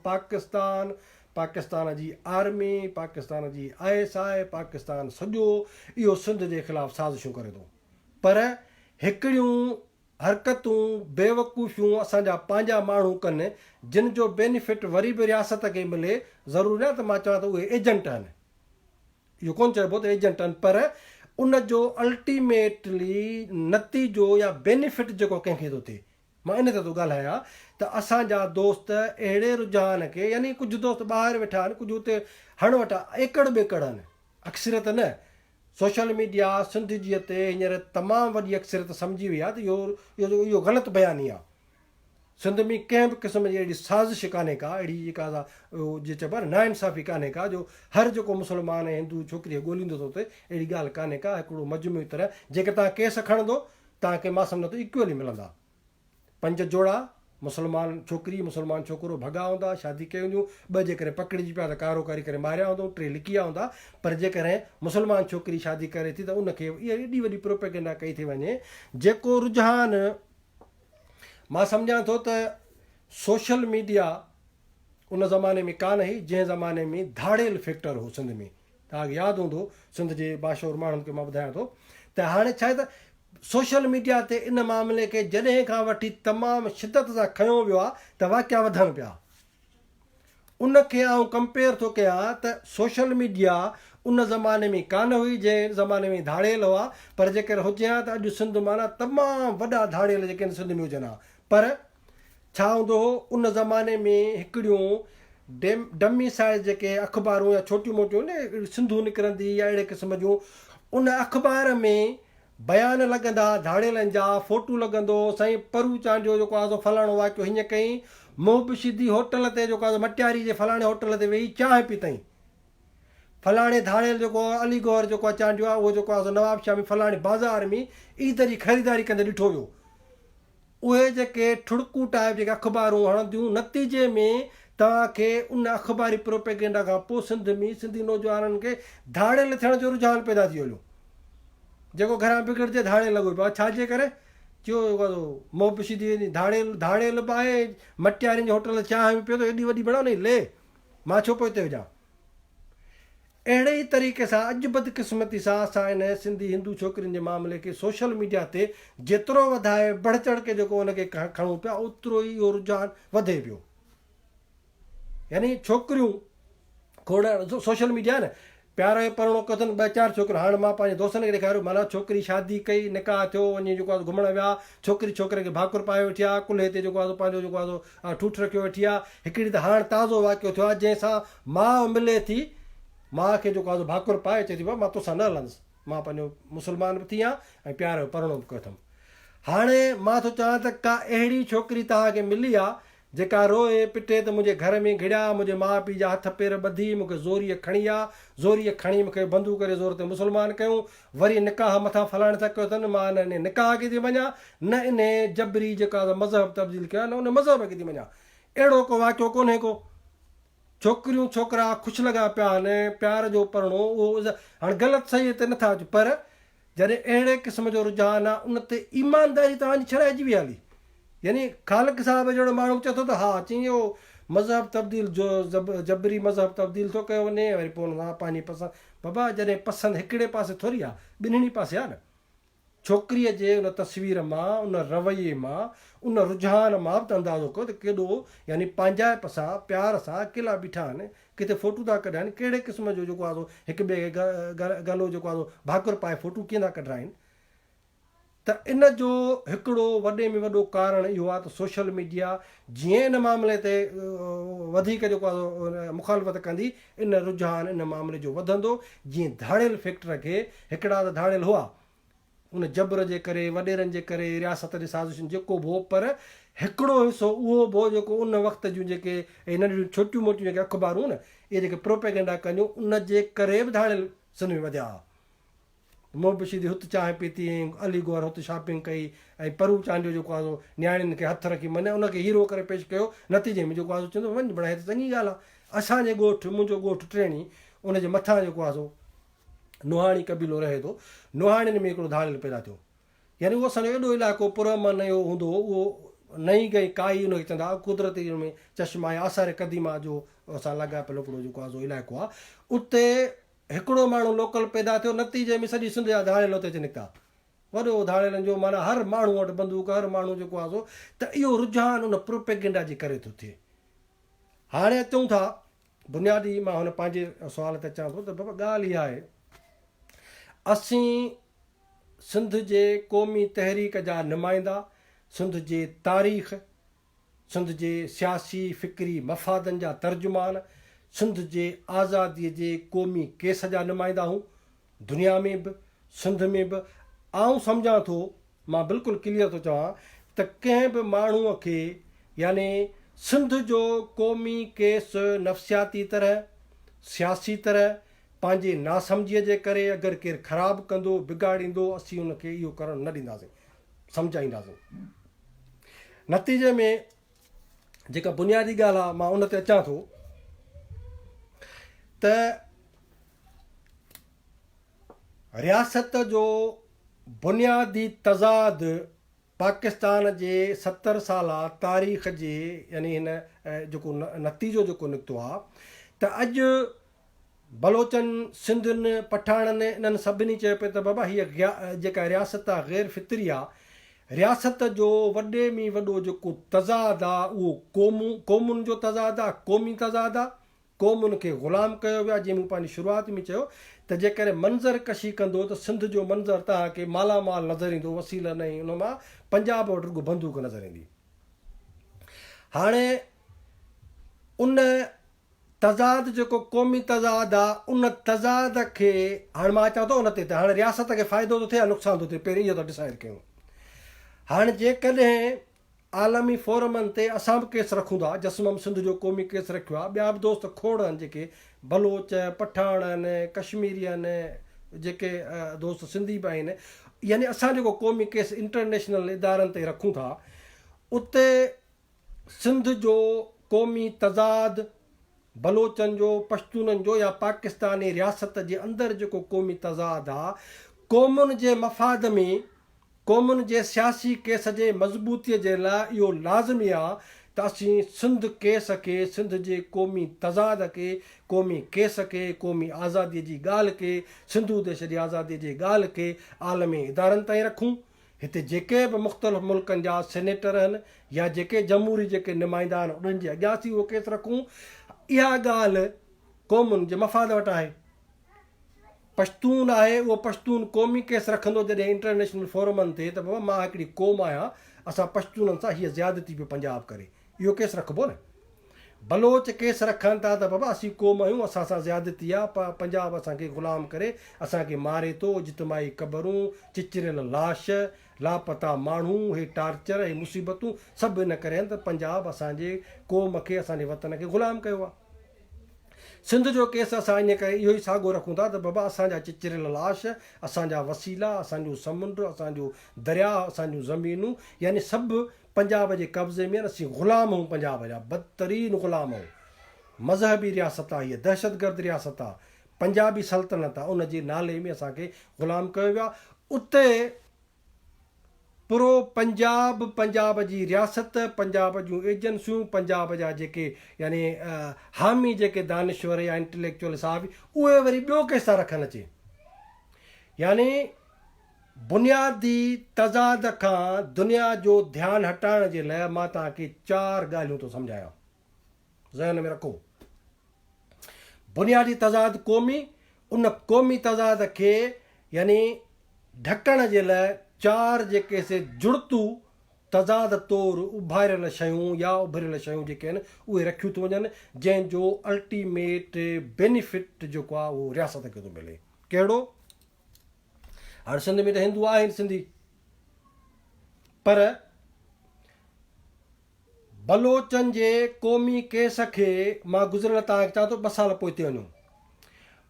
पाकिस्तान जी आर्मी, पाकिस्तान जी ISI, पाकिस्तान सॼो इहो सिंध जे ख़िलाफ़ु साज़िशूं करे थो, पर हिकिड़ियूं हरकतूं बेवकूफ़ियूं असांजा पंहिंजा माण्हू कनि जिन जो बेनिफिट वरी बि रियासत खे मिले। ज़रूरी न त मां चवां त उहे एजेंट आहिनि, इहो कोन चइबो त एजेंट आहिनि, पर उन जो अल्टीमेटली नतीजो या बेनिफिट जेको कंहिंखे थो थिए। मां इन ते थो ॻाल्हायां त असांजा दोस्त अहिड़े रुझान खे, यानी कुझु दोस्त ॿाहिरि वेठा आहिनि, कुझु हुते हण वटा एकड़ ॿेकड़ आहिनि, अक्सरियत न। सोशल मीडिया सिंध जी ते हींअर तमामु वॾी अक्सरियत सम्झी वई आहे त इहो ग़लति बयानी आहे। सिंध में कंहिं बि क़िस्म जी अहिड़ी साज़िश कान्हे का, अहिड़ी जेका जीअं चइबो आहे नाइंसाफ़ी कान्हे का, जो हर जेको मुस्लमान ऐं हिंदू छोकिरीअ ॻोल्हींदो थो थिए, अहिड़ी ॻाल्हि कान्हे का। हिकिड़ो मजमूई तरह जेके तव्हां केस खणंदो तव्हांखे मां सम्झां थो इक्वली मिलंदा। 5 जोड़ा मुस्लमान छोकिरी मुस्लमान छोकिरो भॻा हूंदा, शादी कयूं हूंदियूं, 2 जेकॾहिं पकड़िजी पिया त कारो कारी करे मारिया हूंदऊं, 3 लिकी विया हूंदा। पर जेकॾहिं मुस्लमान छोकिरी शादी करे थी त उनखे इहा एॾी वॾी प्रोपेगेंडा कई थी वञे। जेको रुझान मां सम्झां थो त सोशल मीडिया उन ज़माने में कान हुई जंहिं ज़माने में धाड़ेल फैक्टर हो सिंध में। तव्हांखे यादि हूंदो सिंध जे बाशोर माण्हुनि खे मां ॿुधायां थो त हाणे छा आहे त सोशल मीडिया ते इन मामले खे जॾहिं खां वठी तमामु शिदत सां खयो वियो आहे त वाक़िया वधनि पिया। उनखे आउं कंपेयर थो कयां त सोशल मीडिया उन ज़माने में कान हुई जंहिं ज़माने में धाड़ेल हुआ। पर जेकर हुजे हा त अॼु सिंध माना तमामु वॾा धाड़ेल जेके सिंध में हुजनि हा। पर छा हूंदो हो उन ज़माने में हिकिड़ियूं डमी साइज़ जेके अख़बारूं या छोटियूं मोटियूं न सिंधू निकिरंदी या अहिड़े क़िस्म जूं, उन अख़बार में बयान लॻंदा धाड़ेलनि जा, फ़ोटू लॻंदो, साईं परू चांडियो जेको आहे फलाणो वाक़ियो हीअं कई, मुहबशीदी होटल ते जेको आहे मटियारी जे फलाणे होटल ते वेही चांहि पीतई, फलाणे धाड़ेल जेको आहे अलीगौर जेको आहे चांडियो आहे उहो जेको आहे नवाबशाह में फलाणे बाज़ार में ईद जी ख़रीदारी कंदे ॾिठो वियो। उहे जेके ठुड़कू टाइप जेके अख़बारूं हणंदियूं, नतीजे में तव्हांखे उन अख़बारी प्रोपेगेंडा खां पोइ सिंध में सिंधी नौजवाननि खे धाड़ेल थियण जो रुझान पैदा थी वियो। जेको घरां बिगड़जे धाड़ेल लॻो पियो आहे। छाजे करे चयो मोहबशीदी धाड़ेल बि आहे, मटियारियुनि जे होटल चांहि पियो थो, एॾी वॾी बणाओ न ले मां छो पियो हिते विझां। अहिड़े ई तरीक़े सां अॼु बदकिस्मती सां असां इन सिंधी हिंदू छोकिरियुनि जे मामले खे सोशल मीडिया ते जेतिरो वधाए बढ़ चढ़ के जेको उनखे खणूं पिया ओतिरो ई इहो रुझान वधे पियो। यानी छोकिरियूं खोड़ सोशल मीडिया न प्यार जो परणो कथनि 2-4 छोकिरियूं। हाणे मां पंहिंजे दोस्तनि खे ॾेखारियो, माना छोकिरी शादी कई, निकाह थियो, वञी जेको आहे घुमणु विया, छोकिरी छोकिरे खे भाकुर पाए वेठी आहे, कुल्हे ते जेको आहे पंहिंजो जेको आहे ठूठ रखियो वेठी आहे। हिकिड़ी त हाणे ताज़ो वाक़ियो थियो आहे जंहिंसां माउ मिले थी, माउ खे जेको आहे भाकुर पाए चए थी भाउ मां तोसां न हलंदुसि, मां पंहिंजो मुस्लमान बि थी आहियां ऐं प्यार जो परणो बि कथमि। हाणे मां थो चवां त का अहिड़ी छोकिरी तव्हांखे मिली आहे जेका रोए पिटे त मुंहिंजे घर में घिड़िया, मुंहिंजे माउ पीउ जा हथ पेर ॿधी, मूंखे ज़ोरीअ खणी आहे, ज़ोरीअ खणी मूंखे बंदूक करे ज़ोर ते मुस्लमान कयूं, वरी निकाह मथां फलाणे सां कयो अथनि, मां न इन निकाह खे थी वञा, न इन जबरी जेका मज़हब तब्दील कया, न उन मज़हब खे थी वञा। अहिड़ो को वाक़ियो कोन्हे को। छोकिरियूं छोकिरा ख़ुशि लॻा पिया आहिनि, प्यार जो परणो उहो हाणे ग़लति सही ते नथा अचु, पर जॾहिं अहिड़े क़िस्म जो रुझान आहे उन ते ईमानदारी तव्हांजी छॾाइजी वई हली। यानी ख़ालिक साहिब जहिड़ो माण्हू चए थो त हा चई इहो मज़हब तब्दील जो जबरी मज़हब तब्दील थो कयो वञे, वरी पोइ हुन पंहिंजी पसंदि, बाबा जॾहिं पसंदि हिकिड़े पासे थोरी आहे, ॿिन्हिनि पासे आहे न। छोकिरीअ जे उन तस्वीर मां, उन रवैये मां, उन रुझान मां बि त अंदाज़ो कयो त केॾो यानी पंहिंजाइप सां प्यार सां अकेला बीठा आहिनि, किथे फ़ोटू था कढाइनि, कहिड़े क़िस्म जो जेको आहे हिक ॿिए खे गलो जेको आहे भाकुर पाए फ़ोटू कीअं था कढाइनि। त इन जो हिकिड़ो वॾे में वॾो कारण इहो आहे त सोशल मीडिया जीअं इन मामले ते वधीक जेको आहे मुखालफ़त कंदी, इन रुझान इन मामले जो वधंदो। जीअं धाड़ेल फैक्टर खे हिकिड़ा त धाड़ेल हुआ उन जबर जे करे, वॾेरनि जे करे, रियासत जे साज़िशुनि जेको बि हो, पर हिकिड़ो हिसो उहो बि हो जेको उन वक़्त जूं जेके नंढियूं छोटियूं मोटियूं जेके अख़बारूं न, इहे जेके प्रोपेगेंडा कयूं, उन जे करे बि धाड़ेल सिंध में वधिया हुआ। मुहबशीदी हुते चांहि पीती, अलीगौर हुते शॉपिंग कई, ऐं परू चांडियो जेको आहे न्याणियुनि खे हथ रखी मने उनखे हीरो करे पेश कयो। नतीजे में जेको आहे चवंदो वञ बणाए त चङी ॻाल्हि आहे। असांजे ॻोठु, मुंहिंजो ॻोठु टिरणी, उनजे मथां जेको आहे नुहाणी कबीलो रहे थो, नुहाणियुनि में हिकिड़ो धाड़ेल पैदा थियो। यानी उहो असांजो एॾो इलाइक़ो पुरअमन जो हूंदो, उहो नई गई काई उनखे चवंदा कुदरती में चश्मा या आसार क़दीमा जो असां लॻापियल हिकिड़ो जेको आहे इलाइक़ो आहे। उते हिकिड़ो माण्हू लोकल पैदा थियो, नतीजे में सॼी सिंध जा धाड़ेल उते अची निकिता। वॾो धाड़ेलनि जो माना हर माण्हू वटि बंदूक, हर माण्हू जेको आहे त इहो रुझान उन प्रोपेगेंडा जे करे थो थिए। हाणे अचूं था बुनियादी, मां हुन पंहिंजे सुवाल ते अचां थो त बाबा ॻाल्हि इहा आहे, असीं सिंध जे क़ौमी तहरीक जा नुमाइंदा, सिंध जे तारीख़, सिंध जे सियासी फ़िक्री मफ़ादनि जा तर्जुमान, सिंध जे आज़ादीअ जे क़ौमी केस जा नुमाइंदा हूं, दुनिया में बि सिंध में बि। आउं सम्झां थो, मां बिल्कुलु क्लियर थो चवां त कंहिं बि माण्हूअ खे यानी सिंध जो क़ौमी केस नफ़सियाती तरह, सियासी तरह, पंहिंजे नासमझीअ जे करे अगरि केरु ख़राबु कंदो, बिगाड़ींदो, असीं उनखे इहो करणु न ॾींदासीं। सम्झाईंदासीं। नतीजे में जेका बुनियादी ॻाल्हि आहे मां उन ते अचां थो त रियासत जो बुनियादी तज़ाद पाकिस्तान जे 70 साला तारीख़ जे यानी हिन जेको नतीजो जेको निकितो आहे त अॼु बलोचनि सिंधियुनि पठाणनि इन्हनि सभिनी चयो पियो त बाबा हीअ जेका रियासत आहे ग़ैर फितरी आहे। रियासत जो वॾे में वॾो जेको तज़ाद आहे उहो क़ौमुनि जो तज़ाद आहे, क़ौमी तज़ाद आहे। क़ौमुनि खे ग़ुलाम कयो वियो आहे। जीअं मूं पंहिंजी शुरूआति में चयो त जेकॾहिं मंज़र कशी कंदो त सिंध जो मंज़र तव्हांखे मालामाल नज़र ईंदो, वसीला न ई उन मां पंजाब वटि रुॻो बंदूक नज़र ईंदी। हाणे उन तज़ाद जेको क़ौमी तज़ाद आहे उन तज़ाद खे हाणे मां अचां थो उन ते त हाणे रियासत खे फ़ाइदो थो थिए या नुक़सानु थो थिए, पहिरीं इहो त डिसाइड कयूं। हाणे जेकॾहिं आलमी फोरमनि ते असां बि केस रखूं था, जसमम सिंध जो क़ौमी केस रखियो आहे, ॿिया बि दोस्त खोड़ आहिनि जेके बलोच पठाण आहिनि, कश्मीरी आहिनि, जेके दोस्त सिंधी बि आहिनि, यानी असां जेको क़ौमी केस इंटरनेशनल इदारनि ते रखूं था उते सिंध जो क़ौमी तज़ाद बलोचनि जो, पश्तूननि जो या पाकिस्तानी रियासत जे अंदरि जेको क़ौमी तज़ाद आहे क़ौमुनि जे मफ़ाद में, क़ौमुनि जे सियासी केस जे मज़बूतीअ जे लाइ इहो लाज़मी आहे त असीं सिंध केस खे, सिंध जे क़ौमी तज़ाद खे, क़ौमी केस खे, क़ौमी आज़ादीअ जी ॻाल्हि खे, सिंधू देश जी आज़ादीअ जी ॻाल्हि खे आलमी इदारनि ताईं रखूं। हिते जेके बि मुख़्तलिफ़ मुल्कनि जा सेनेटर आहिनि या जेके जमहूरी जेके नुमाइंदा आहिनि उन्हनि जे अॻियां थी उहो केस रखूं। इहा ॻाल्हि क़ौमुनि जे मफ़ाद वटि आहे। पश्तून आहे उहो पश्तून क़ौमी केस रखंदो जॾहिं इंटरनेशनल फोरमनि ते त बाबा मां हिकिड़ी क़ौम आहियां, असां पश्तूननि सां हीअ ज़्यादती पियो पंजाब करे, इहो केस रखिबो न। बलोच केस रखनि था त बाबा असीं क़ौम आहियूं, असां सां ज़्यादती आहे, पंजाब असांखे ग़ुलाम करे असांखे मारे थो, इज्तिमाही क़बरूं, चिचिरियल लाश, लापता माण्हू, हे टार्चर, हे मुसीबतूं सभु इन करे आहिनि त पंजाब असांजे क़ौम खे, असांजे वतन खे ग़ुलाम कयो आहे। सिंध जो केस असां इन करे इहो ई साॻियो रखूं था त बाबा असांजा चिचिरियल लाश, असांजा वसीला, असांजो समुंड, असांजो दरिया, असांजूं ज़मीनूं यानी सभु पंजाब जे कब्ज़े में, असीं ग़ुलाम आहियूं, पंजाब जा बदतरीन ग़ुलाम आहियूं। मज़हबी रियासत आहे, हीअ दहशतगर्द रियासत आहे, पंजाबी सल्तनत आहे, उन जे नाले में असांखे ग़ुलाम कयो वियो आहे। उते पूरो पंजाब, पंजाब जी रियासत, पंजाब जूं एजेंसियूं, पंजाब जा जेके यानी हामी जेके दानिश्वर या इंटेलेक्चुअल साहब, उहे वरी ॿियो केस था रखनि अचे। यानी बुनियादी तज़ाद खां दुनिया जो ध्यानु हटाइण जे लाइ मां तव्हांखे 4 ॻाल्हियूं थो सम्झायां, ज़हन में रखो। बुनियादी तज़ाद क़ौमी, उन क़ौमी तज़ाद खे यानी ढकण जे लाइ 4 जेके से जुड़तू तज़ाद तौरु उभारियल शयूं या उभरियल शयूं जेके आहिनि उहे रखियूं थी वञनि, जंहिंजो अल्टीमेट बेनिफिट जेको आहे उहो रियासत खे थो मिले। कहिड़ो? हाणे सिंध में त हिंदू आहिनि सिंधी, पर बलोचनि जे क़ौमी केस खे मां गुज़िरियल तव्हांखे चवां थो 2 साल पोइ ते वञूं।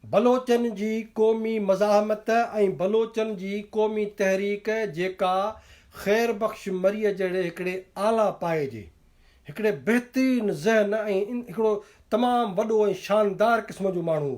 बलोचनि जी क़ौमी मज़ाहमत ऐं बलोचनि जी क़ौमी तहरीक जेका ख़ैर बख़्श मरीअ जहिड़े हिकिड़े आला पाए जे, हिकिड़े बहितरीनु ज़हन ऐं हिकिड़ो तमामु वॾो ऐं शानदार क़िस्म जो माण्हू,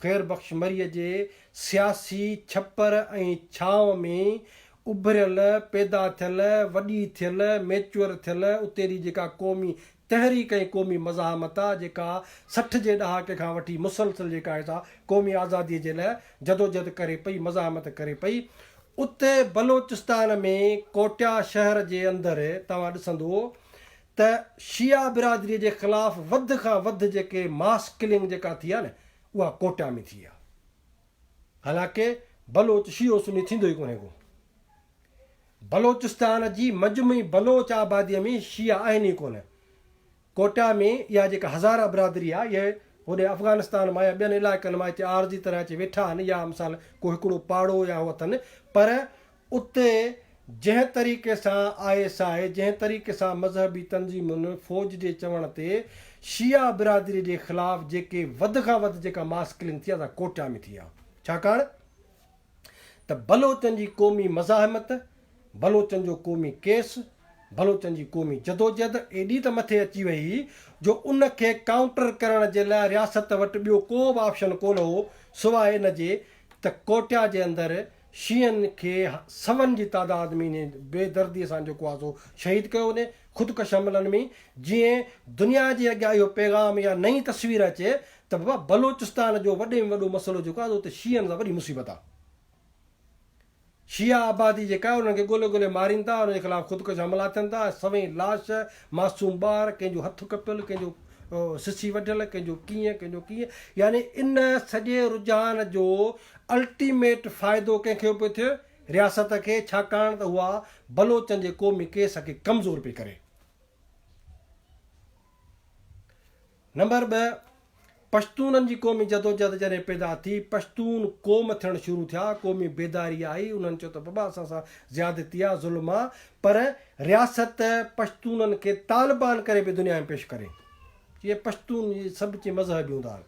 ख़ैर बख़्श मरीअ जे सियासी छपर ऐं छांव में उभरियल, पैदा थियल, वॾी थियल, मैच्योर थियल उते जी जेका क़ौमी तहरीक ऐं क़ौमी मज़ाहमत आहे, जेका 60 जे ॾहाके खां वठी मुसलसल जेका आहे क़ौमी आज़ादीअ जे लाइ जदोजहद करे पई, मज़ाहमत करे पई, उते बलोचिस्तान में कोटिया शहर जे अंदरि तव्हां ॾिसंदो त शिया बिरादरीअ जे ख़िलाफ़ु वधि खां वधि जेके मास किलिंग जेका थी आहे न, उहा कोटिया में थी आहे। हालांकि बलोच शियो सुनी थींदो ई कोन्हे को। बलोचिस्तान जी मजमूई बलोच आबादीअ में शिया आहिनि ई कोन। कोटिया में इहा जेका हज़ारा बिरादरी आहे, इहे होॾे अफ़गानिस्तान मां या ॿियनि इलाइक़नि मां हिते आरज़ी तरह अची वेठा आहिनि, या मिसाल को हिकिड़ो पाड़ो या उहो अथनि, पर उते जंहिं तरीक़े सां ISI, जंहिं तरीक़े सां मज़हबी तंज़ीमुनि फ़ौज जे चवण ते शिया बिरादरी जे ख़िलाफ़ु जेके वधि खां वधि जेका मास किलिंग थी आहे कोटिया में थी आहे। छाकाणि त बलोचनि जी क़ौमी मज़ाहमत, बलोचनि जो क़ौमी केस, बलोचनि जी क़ौमी जदोजहद एॾी त मथे अची वई जो उनखे काउंटर करण जे लाइ रियासत वटि ॿियो को बि ऑप्शन कोन हो सवाइ इन जे त कोटिया जे अंदरि शींहनि खे सवनि जी तादाद में बेदर्दीअ सां जेको आहे सो शहीद कयो वञे ख़ुदकश हमलनि में, जीअं दुनिया जे अॻियां इहो पैगाम या नई तस्वीर अचे त बाबा बलोचिस्तान जो वॾे में वॾो मसइलो जेको आहे उते शींहनि सां वॾी मुसीबत आहे। शिया आबादी जेका आहे उन्हनि खे ॻोल्हे ॻोल्हे मारीनि था, उनजे ख़िलाफ़ु ख़ुदकुश हमला थियनि था, सवें लाश, मासूम ॿार, कंहिंजो हथु कपियलु, कंहिंजो सिसी वढियलु, कंहिंजो कीअं, यानी इन सॼे रुझान जो अल्टीमेट फ़ाइदो कंहिंखे पियो थिए, रियासत खे, छाकाणि त उहा बलोचनि जे क़ौमी केस खे कमज़ोर पई करे। नंबर 2, पश्तूननि जी क़ौमी जदोजहद जॾहिं पैदा थी, पश्तून क़ौम थियणु शुरू थिया, क़ौमी बेदारी आई, उन्हनि चयो त बाबा असां सां ज़्यादती आहे, ज़ुल्म आहे, पर रियासत पश्तूननि खे तालिबान करे बि दुनिया में पेश करे। इहे पश्तून सभु चई मज़हबी हूंदा आहिनि,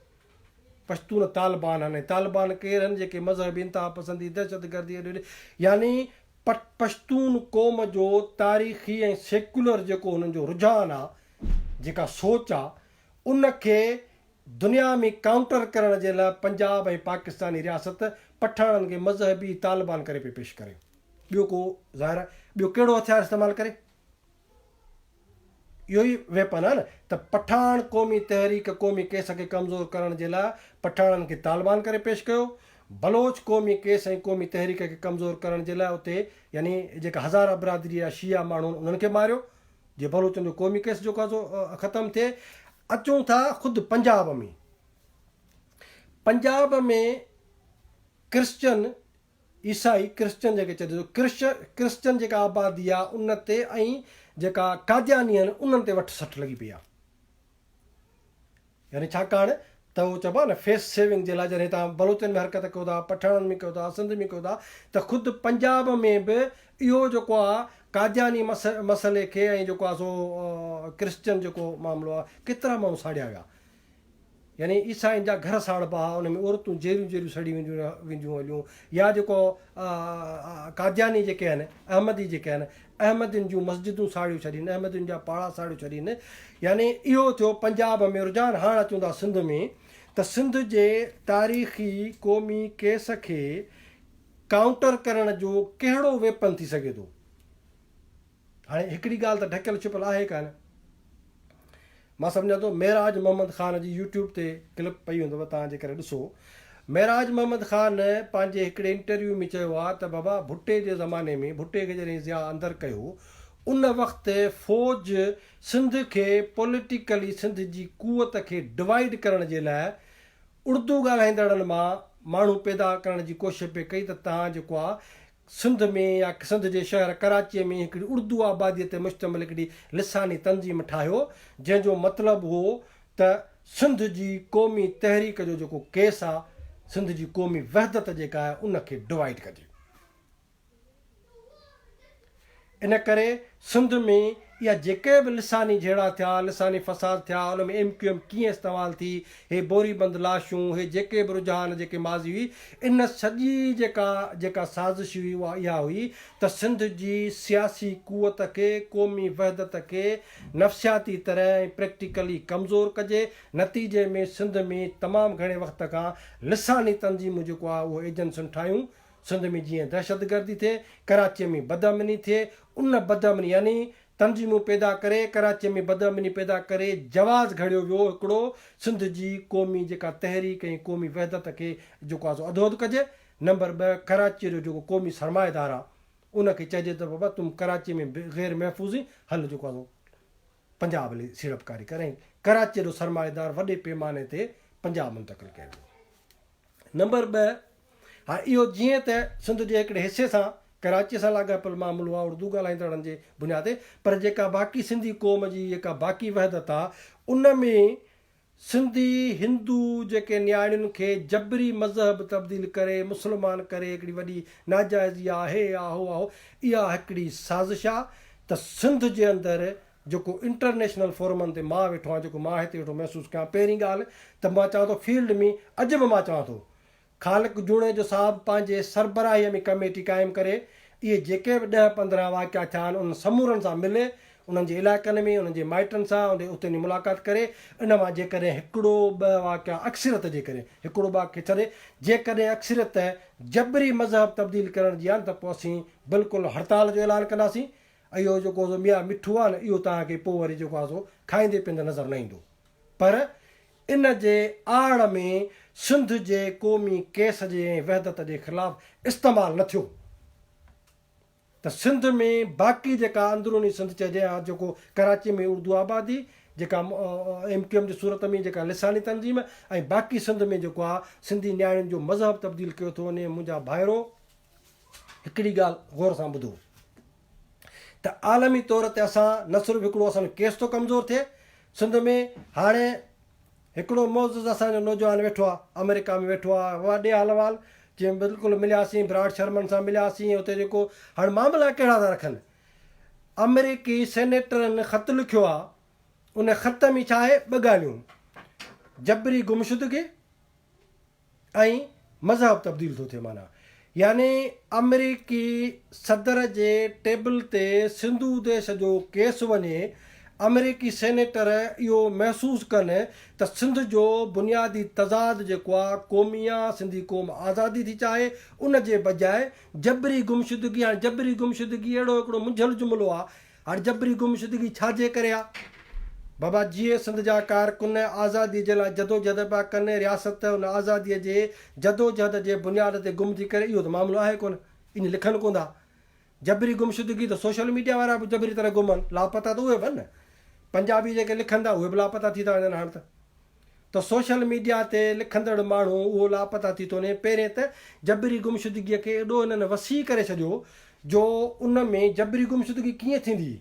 पश्तून तालिबान आहिनि, तालिबान केरु आहिनि जेके मज़हबी इंतिहा पसंदी दहशतगर्दी, यानी पश्तून क़ौम जो तारीख़ी ऐं सेकुलर जेको हुननि जो रुझान आहे, जेका सोच आहे, उनखे दुनिया में काउंटर करण जे लाइ पंजाब ऐं पाकिस्तानी रियासत पठाणनि खे मज़हबी तालिबान करे पई पेश करे। ॿियो को ज़ाहिर आहे ॿियो कहिड़ो हथियार इस्तेमालु करे? इहो ई वेपन आहे न, त पठान क़ौमी तहरीक क़ौमी केस खे कमज़ोर करण जे लाइ पठाणनि खे तालिबान करे पेश कयो, बलोच क़ौमी केस ऐं क़ौमी तहरीक खे कमज़ोर करण जे लाइ उते यानी जेका हज़ारा बिरादरी आहे शिया माण्हू उन्हनि खे मारियो, जीअं बलोचनि जो क़ौमी केस जेको आहे सो ख़तमु थिए। अचूं था ख़ुदि पंजाब में, पंजाब में क्रिश्चन ईसाई क्रिश्चन जेके चइजे क्रिश्चन जेका आबादी आहे उन ते ऐं जेका कादियानी आहिनि उन्हनि ते वठि सठि लॻी पई आहे। यानी छाकाणि त उहो चइबो आहे न फेस सेविंग जे लाइ जॾहिं तव्हां बलोचनि में हरकत कयो था, पठाणनि में कयो था, सिंध में कयो था, त ख़ुदि पंजाब में बि इहो जेको आहे कादियानी मसइले खे ऐं जेको आहे सो क्रिश्चन जेको मामिलो आहे केतिरा माण्हू साड़िया विया, यानी ईसाइनि जा घर साड़बा, उन में औरतूं जेरियूं सड़ी वेंदियूं हलियूं, या जेको कादियानी जेके आहिनि अहमदी जेके आहिनि अहमदियुनि जूं मस्जिदूं साड़ियूं छॾीनि, अहमदियुनि जा पाड़ा साड़ियूं छॾीनि। यानी इहो थियो पंजाब में रुझान। हाणे अचूं था सिंध में, त सिंध जे तारीख़ी क़ौमी केस खे काउंटर करण जो कहिड़ो वेपन थी सघे थो? हाणे हिकिड़ी ॻाल्हि त ढकियल छिपियल आहे कान, मां सम्झां थो मेराज मोहम्मद ख़ान जी यूट्यूब ते क्लिप पई हूंदव, तव्हां जे करे ॾिसो। मेराज मोहम्मद ख़ान पंहिंजे हिकिड़े इंटरव्यू में चयो आहे त बाबा भुट्टे जे ज़माने में, भुट्टे खे जॾहिं ज़िया अंदरि कयो, उन वक़्तु फ़ौज सिंध खे पॉलिटिकली सिंध जी क़ुवत खे डिवाइड करण जे लाइ उर्दू ॻाल्हाईंदड़नि मां माण्हू पैदा करण जी कोशिशि पई कई, त तव्हां जेको आहे सिंध में या सिंध जे शहर कराचीअ में हिकिड़ी उर्दू आबादीअ ते मुश्तमिल हिकिड़ी लिसानी तंज़ीम ठाहियो, जंहिंजो मतिलबु हो त सिंध जी क़ौमी तहरीक जो जेको केस आहे, सिंध जी क़ौमी वहदत जेका आहे उनखे डिवाइड कजे। इन करे सिंध में इहा जेके बि लिसानी जहिड़ा थिया, लिसानी फ़साद थिया, उन में MQM कीअं इस्तेमालु थी, हे बोरीबंद लाशूं, हे जेके बि रुझान जेके माज़ी हुई, इन सॼी जेका साज़िश हुई उहा इहा हुई त सिंध जी सियासी क़ुवत खे, क़ौमी वहदत खे नफ़्सियाती तरह ऐं प्रैक्टिकली कमज़ोर कजे। नतीजे में सिंध में तमामु घणे वक़्त खां लिसानी तंज़ीमूं जेको आहे उहो एजेंसियूं ठाहियूं। सिंध में जीअं दहशतगर्दी थिए, कराचीअ में बदअमनी थिए, उन बदअमनी यानी तंज़ीमूं पैदा करे, कराचीअ में बदअमनी पैदा करे जवाज़ घड़ियो वियो हिकिड़ो सिंध जी क़ौमी जेका तहरीक ऐं क़ौमी वहदत खे जेको आहे सो अधोद कजे। नंबर 2, कराचीअ जो जेको क़ौमी सरमाएदार आहे उनखे चइजे त बाबा तुम कराचीअ में ग़ैर महफ़ूज़ी हल जेको आहे पंजाब हली सीड़पकारी करें, कराचीअ जो सरमाएदार वॾे पैमाने ते पंजाब मुंतक़िल कयो। नंबर 2, हा इहो जीअं त सिंध जे हिकिड़े हिसे सां कराचीअ सां लाॻापियल मामिलो आहे उर्दू ॻाल्हाईंदड़नि जे बुनियाद ते, पर जेका बाक़ी सिंधी क़ौम जी जेका बाक़ी वहदत आहे उन में सिंधी हिंदू जेके नियाणियुनि खे जबरी मज़हब तब्दील करे, मुस्लमान करे, हिकिड़ी वॾी नाजाइज़ी आहे, हो इहा हिकिड़ी साज़िश आहे। त सिंध जे अंदरि जेको इंटरनेशनल फोरमनि ते मां वेठो आहियां, जेको मां हिते वेठो महसूसु कयां, पहिरीं ॻाल्हि त मां चवां थो फील्ड में अॼु बि मां चवां थो ख़ालिक जूणे जो साहिबु पंहिंजे सरबराहीअ में कमेटी क़ाइमु करे इहे जेके बि 10-15 वाक़िया थिया आहिनि उन समूरनि सां मिले, उन्हनि जे इलाइक़नि में उन्हनि जे माइटनि सां उते मुलाक़ात करे, इन मां जेकॾहिं हिकिड़ो 2 वाक़िया अक्सरियत जे करे हिकिड़ो ॿ छॾे, जेकॾहिं अक्सरियत जबरी मज़हब तब्दील करण जी आहे त पोइ असीं बिल्कुलु हड़ताल जो ऐलान कंदासीं। इहो जेको मिया मिठो आहे न, इहो तव्हांखे पोइ वरी जेको आहे सो खाईंदे पीअंदे नज़र न ईंदो। पर इन जे आड़ में सिंध जे क़ौमी केस जे वहदत जे ख़िलाफ़ु इस्तेमालु न थियो त सिंध में बाक़ी जेका अंदरूनी सिंध चइजे हा, जेको कराची में उर्दू आबादी, जेका MQM जी सूरत में जेका लिसानी तंज़ीम, ऐं बाक़ी सिंध में जेको आहे सिंधी नियाणियुनि जो मज़हब तब्दील कयो थो वञे। मुंहिंजा भाइरो, हिकिड़ी ॻाल्हि गौर सां ॿुधो त आलमी तौर ते असां न सिर्फ़ु हिकिड़ो असांजो केस थो कमज़ोर थिए सिंध में, हाणे हिकिड़ो मौज़ूद असांजो नौजवान वेठो आहे, अमेरिका में वेठो आहे, वॾे हलवाल जीअं बिल्कुलु मिलियासीं, ब्राड शर्मन सां मिलियासीं। उते जेको हाणे मामला कहिड़ा था रखनि, अमेरिकी सेनेटरनि ख़त लिखियो आहे, उन ख़त में छा आहे, 2 ॻाल्हियूं, जबरी गुमशुदगी ऐं मज़हब तब्दील थो थिए। माना यानी अमेरिकी सदर जे टेबल ते सिंधू देश जो केस वञे, अमेरिकी सेनेटर इहो महसूसु कनि त सिंध जो बुनियादी तज़ाद जेको आहे क़ौमी आहे, सिंधी क़ौम आज़ादी थी चाहे, उन जे बजाए जबरी गुमशुदगी। हाणे जबरी गुमशुदगी अहिड़ो हिकिड़ो मुंझल जुमिलो आहे। हाणे जबरी गुमशुदगी छाजे करे आहे? बाबा जीअं सिंध जा कारकुन आज़ादी जे लाइ जदोजहद पिया कनि, रियासत उन आज़ादीअ जे जदोजहद जे बुनियाद ते गुम थी करे, इहो त मामिलो आहे कोन, इन लिखनि कोन था। जबरी गुमशुदगी त सोशल मीडिया वारा बि जबरी तरह गुमनि, लापता त उहे बि न, पंजाबी जेके लिखनि था उहे बि लापता थी था वञनि। हाणे त सोशल मीडिया ते लिखंदड़ माण्हू उहो लापता थी थो वञे। पहिरें त जबरी गुमशुदगीअ खे एॾो हिननि वसी करे छॾियो जो उन में जबरी गुमशुदगी कीअं थींदी।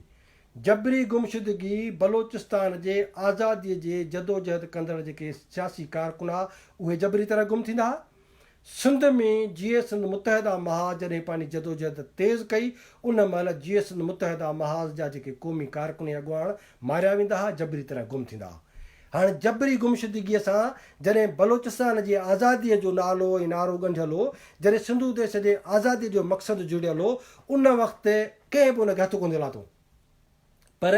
जबरी गुमशुदगी बलोचिस्तान जे आज़ादीअ जे जदोजहद कंदड़ जेके सियासी कारकुन आहे उहे जबरी तरह गुम थींदा। सिंध में जीअं सिंध मुतहदा महाज जॾहिं पंहिंजी जदोजहद तेज़ कई, उन महिल जीअं सिंध मुतहदा महाज जा जेके क़ौमी कारकुन अॻुवाण मारिया वेंदा हुआ, जबरी तरह गुम थींदा हुआ। हाणे जबरी गुमशुदगीअ सां जॾहिं बलोचिस्तान जी आज़ादीअ जो नालो ऐं नारो ॻंढियल हो, जॾहिं सिंधू देश जे आज़ादीअ जो मक़सदु जुड़ियल हो, उन वक़्तु कंहिं बि उनखे हथु कोन दिलातो। पर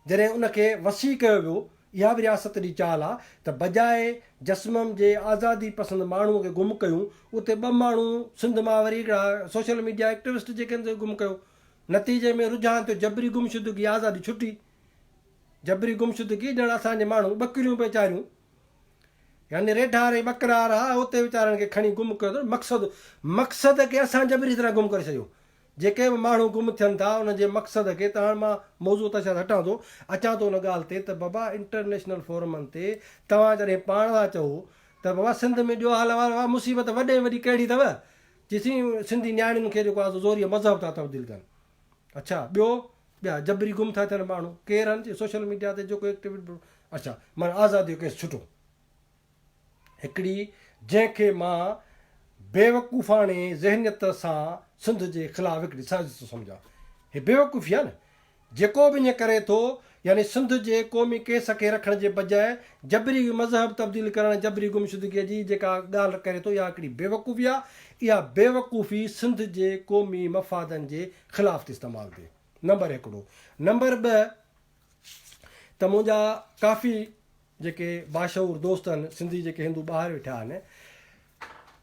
जॾहिं उनखे वसी कयो वियो, इहा बि रियासत जी चाल आहे त बजाए जसमम जे आज़ादी पसंदि माण्हूअ खे गुम कयूं, उते 2 माण्हू सिंध मां वरी हिकिड़ा सोशल मीडिया एक्टिविस्ट जेके गुम कयो। नतीजे में रुझान थियो जबरी गुमशुदगी, आज़ादी छुटी। जबरी गुमशुदगी ॼण असांजे माण्हू ॿकरियूं पिया चारियूं, यानी रेढार ऐं ॿकरार हा, उते वीचारनि खे खणी गुम कयो अथनि। मक़सदु खे असां जबरी तरह गुम करे छॾियो। जेके बि माण्हू गुम थियनि था उनजे मक़सद खे, त हाणे मां मौज़ू त शायदि हटां थो, अचां थो उन ॻाल्हि ते त बाबा इंटरनेशनल फोरमनि ते तव्हां जॾहिं पाण था चओ त बाबा सिंध में ॾियो हाल वार मुसीबत वॾे में वॾी कहिड़ी अथव, जेसीं सिंधी नियाणियुनि खे जेको आहे ज़ोरीअ मज़हब था तब्दील कनि। अच्छा, ॿियो ॿिया जबरी गुम था थियनि माण्हू केरु आहिनि सोशल मीडिया ते जेको एक्टिविटी। अच्छा, माना आज़ादी जो केस छुटो। हिकिड़ी जंहिंखे मां बेवकूफ़ाणे ज़हनियत सां सिंध जे ख़िलाफ़ु हिकिड़ी साज़िश थो सम्झां, हे बेवकूफ़ी आहे न। जेको बि ईअं करे थो, यानी सिंध जे क़ौमी केस खे रखण जे बजाए जबरी मज़हब तब्दील करणु, जबरी गुमशुदगीअ जी जेका ॻाल्हि करे थो, इहा हिकिड़ी बेवकूफ़ी आहे। इहा बेवकूफ़ी सिंध जे क़ौमी मफ़ादनि जे ख़िलाफ़ु थी इस्तेमालु थिए। नंबर 1। नंबर 2 त मुंहिंजा काफ़ी जेके बाशऊर दोस्त आहिनि सिंधी जेके हिंदू ॿाहिरि वेठा आहिनि,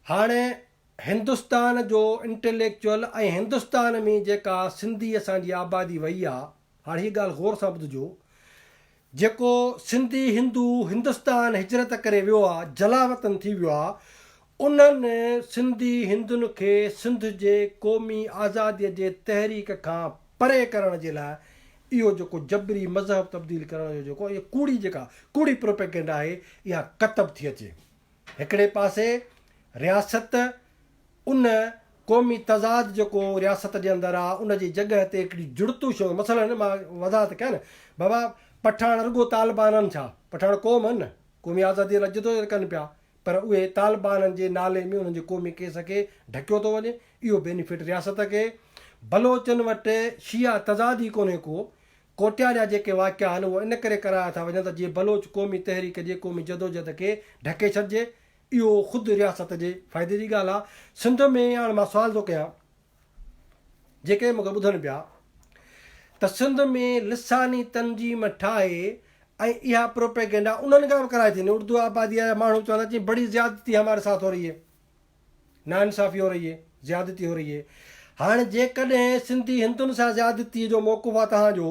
हाणे हिंदुस्तान जो इंटेलेक्चुअल ऐं हिंदुस्तान में जेका सिंधी असांजी आबादी वई आहे, हाणे हीअ ॻाल्हि गौर सां ॿुधिजो, जेको सिंधी हिंदू हिंदुस्तान हिजरत करे वियो आहे, जलावतन थी वियो आहे, उन्हनि सिंधी हिंदुनि खे सिंध जे क़ौमी आज़ादीअ जे तहरीक खां परे करण जे लाइ इहो जेको जबरी मज़हब तब्दील करण जो जेको इहा कूड़ी प्रोपेगेंडा आहे, इहा कतब थी अचे। हिकिड़े पासे रियासत उन क़ौमी तज़ाद जेको रियासत जे अंदरि आहे उन जी जॻह ते हिकिड़ी जुड़तू शयूं, मसइलनि मां वज़ाहत कयां न, बाबा पठाण रुॻो तालिबाननि छा, पठाण क़ौम आहिनि न, क़ौमी आज़ादीअ लाइ जदोजहद कनि पिया, पर उहे तालिबाननि जे नाले में उन्हनि जे क़ौमी केस खे ढकियो थो वञे। इहो बेनिफिट रियासत खे। बलोचनि वटि शिया तज़ाद ई कोन्हे को, कोटिया जा जेके वाक़िया आहिनि उहे इन करे कराया था वञनि त जीअं बलोच क़ौमी तहरीक जे क़ौमी जदोजहद खे ढके छॾिजे। इहो ख़ुदि रियासत जे फ़ाइदे जी ॻाल्हि आहे। सिंध में हाणे मां सुवाल थो कयां, जेके मूंखे ॿुधनि पिया त सिंध में लिसानी तंजीम ठाहे ऐं इहा प्रोपेगेंडा उन्हनि खां बि कराए थी उर्दू आबादी जा माण्हू चवंदा कि बड़ी ज़्यादती हमारे साथ हो रही है, नाइंसाफ़ी हो रही है, ज़्यादती हो रही है। हाणे जेकॾहिं सिंधी हिंदुनि सां ज़्यादतीअ जो मौक़ुफ़ आहे तव्हांजो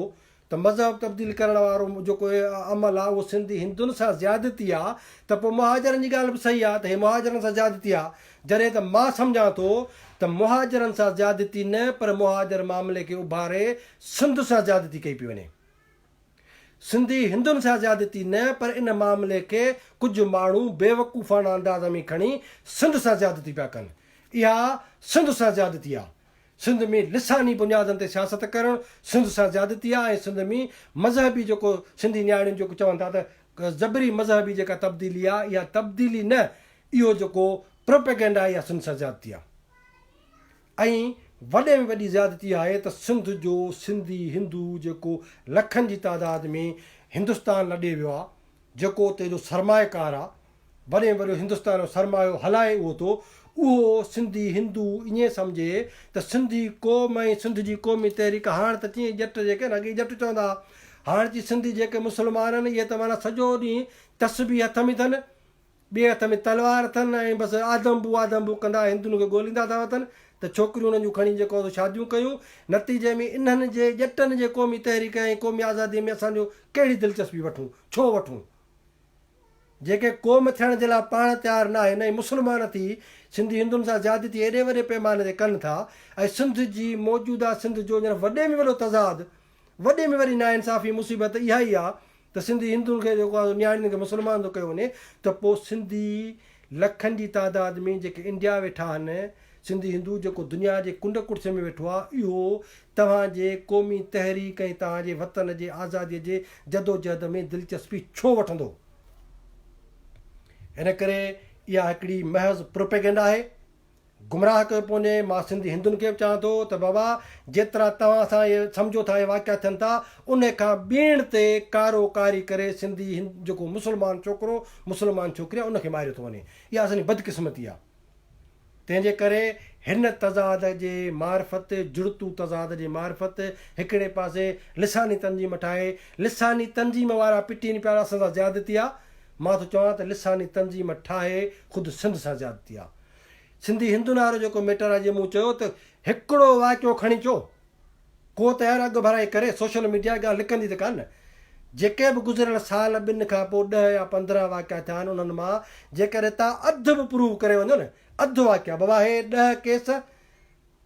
त मज़हब तब्दील करण वारो जेको अमल आहे उहो सिंधी हिंदुनि सां ज़्यादती आहे त पोइ मुहाजरनि जी ॻाल्हि बि सही आहे त हे मुहाजरनि सां ज़्यादती आहे। जॾहिं त मां सम्झां थो त मुहाजरनि सां ज़्यादती न पर मुहाजर मामले खे उभारे सिंध सां ज़्यादती कई पई वञे। सिंधी हिंदुनि सां ज़्यादती न पर इन मामले खे कुझु माण्हू बेवकूफ़ाना अंदाज़ में खणी सिंध सां ज़्यादती पिया कनि। इहा सिंध सां ज़्यादती आहे। सिंध में लिसानी बुनियादनि ते सियासत करणु सिंध सां ज़्यादती आहे। ऐं सिंध में मज़हबी जेको सिंधी नियाणियूं जेको चवनि था त ज़बरी मज़हबी जेका तब्दीली आहे इहा तब्दीली न, इहो जेको प्रोपेगेंडा इहा सिंध सां ज़्यादती आहे। ऐं वॾे में वॾी ज़्यादती आहे त सिंध जो सिंधी हिंदू जेको लखनि जी तादाद में हिंदुस्तान लॾे वियो आहे, जेको उते जो सरमाएकार आहे, वॾे में वॾो हिंदुस्तान जो सरमायो हलाए उहो थो, उहो सिंधी हिंदू ईअं सम्झे त सिंधी क़ौम ऐं सिंध जी क़ौमी तहरीक हाणे त तीअं जट जेके न अॻे जट चवंदा हुआ, हाणे जी सिंधी जेके मुस्लमान आहिनि इहे त माना सॼो ॾींहुं तस्बीह हथ में अथनि, ॿिए हथ में तलवार अथनि ऐं बसि आदमबू कंदा हिंदुनि खे ॻोल्हींदा था वञनि त छोकिरियूं उन्हनि जूं खणी जेको शादियूं कयूं। नतीजे में इन्हनि जे ॼटनि जे क़ौमी तहरीक ऐं क़ौमी आज़ादीअ में असांजो कहिड़ी दिलचस्पी वठूं, छो वठूं? जेके क़ौम थियण जे लाइ पाण तयारु न आहे, न मुस्लमान थी सिंधी हिंदुनि सां ज़्यादती एॾे वॾे पैमाने ते कनि था। ऐं सिंध जी मौजूदा सिंध जो ॼण वॾे में वॾो तज़ाद, वॾे में वॾी नाइंसाफ़ी मुसीबत इहा ई आहे त सिंधी हिंदुनि खे जेको आहे नियाणियुनि खे मुस्लमान थो कयो वञे त पोइ सिंधी लखनि जी तादाद में जेके इंडिया वेठा आहिनि, सिंधी हिंदू जेको दुनिया जे कुंड कुड़िसे में वेठो आहे, इहो तव्हांजे क़ौमी तहरीक ऐं तव्हांजे वतन जे आज़ादीअ जे जदोजहद में दिलचस्पी छो वठंदो? हिन करे इहा हिकिड़ी महज़ प्रोपेगेंडा आहे, गुमराह कयो पियो वञे। मां सिंधी हिंदुनि खे बि चवां थो त बाबा जेतिरा तव्हां सां इहे सम्झो था, इहे वाक़िया थियनि था, उन खां ॿीण ते कारोकारी करे सिंधी जेको मुस्लमान छोकिरो मुस्लमान छोकिरी आहे उनखे मारियो थो वञे। इहा असांजी बदकिस्मती आहे। तंहिंजे करे हिन तज़ाद जे मार्फत, जुड़तू तज़ाद जे मार्फत हिकिड़े पासे लिसानी तंजीम ठाहे, लिसानी तंजीम वारा पिटीनि पिया असां सां ज़्यादती आहे। मां थो चवां त लिसानी तंजीम ठाहे ख़ुदि सिंध सां ज़्यादती आहे। सिंधी हिंदुनि वारो जेको मैटर आहे, जीअं मूं चयो त हिकिड़ो वाक़ियो खणी अचो, को त यार अघु भराए करे सोशल मीडिया ॻाल्हि लिकंदी त कान। जेके बि गुज़िरियल साल ॿिनि खां पोइ 10 या 15 वाक़िया थिया आहिनि, उन्हनि मां जेकॾहिं तव्हां अधु बि प्रूव करे वञो न, अधु वाक़िया बाबा हे 10 केस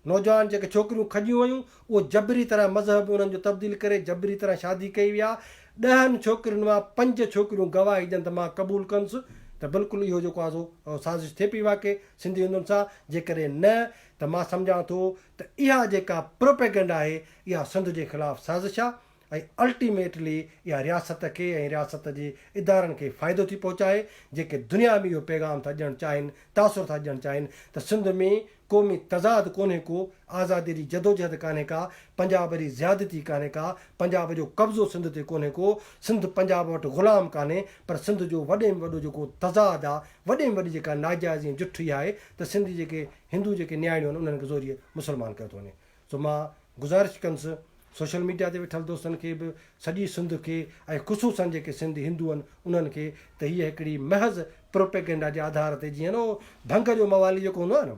नौजवान जेके छोकिरियूं खॼियूं वयूं उहो जबरी तरह मज़हब उन्हनि जो तब्दील करे जबरी तरह शादी कई विया, 10 छोकिरियुनि मां 5 छोकिरियूं गवाही ॾियनि त मां क़बूलु कनिसि त बिल्कुलु इहो जेको आहे सो साज़िश थिए पई वाक़ई सिंधी हिंदुनि सां। जेकॾहिं न त मां सम्झां थो त इहा जेका प्रोपेगेंडा आहे इहा सिंध जे ख़िलाफ़ु साज़िश आहे ऐं अल्टीमेटली इहा रियासत खे ऐं रियासत जे इदारनि खे फ़ाइदो थी पहुचाए, जेके दुनिया में इहो पैगाम था ॾियणु चाहिनि, तासुर था ॾियणु चाहिनि त सिंध में क़ौमी तज़ाद कोन्हे को, आज़ादी जी जदोजहद कान्हे का, पंजाब जी ज़्यादती कान्हे का, पंजाब जो कब्ज़ो सिंध ते कोन्हे को, सिंध पंजाब वटि ग़ुलाम कान्हे, पर सिंध जो वॾे में वॾो जेको तज़ाद आहे, वॾे में वॾी जेका नाजाइज़ जुठी आहे त सिंधी जेके हिंदू जेके नियाणियूं आहिनि उन्हनि खे ज़ोरीअ मुस्लमान कयो थो वञे। सो मां गुज़ारिश कंदुसि सोशल मीडिया ते वेठल दोस्तनि खे बि, सॼी सिंध खे ऐं ख़ुशूसन जेके सिंधी हिंदू आहिनि उन्हनि खे त हीअ हिकिड़ी महज़ प्रोपेगेंडा जे आधार ते, जीअं न भंग जो मवाली जेको हूंदो आहे न,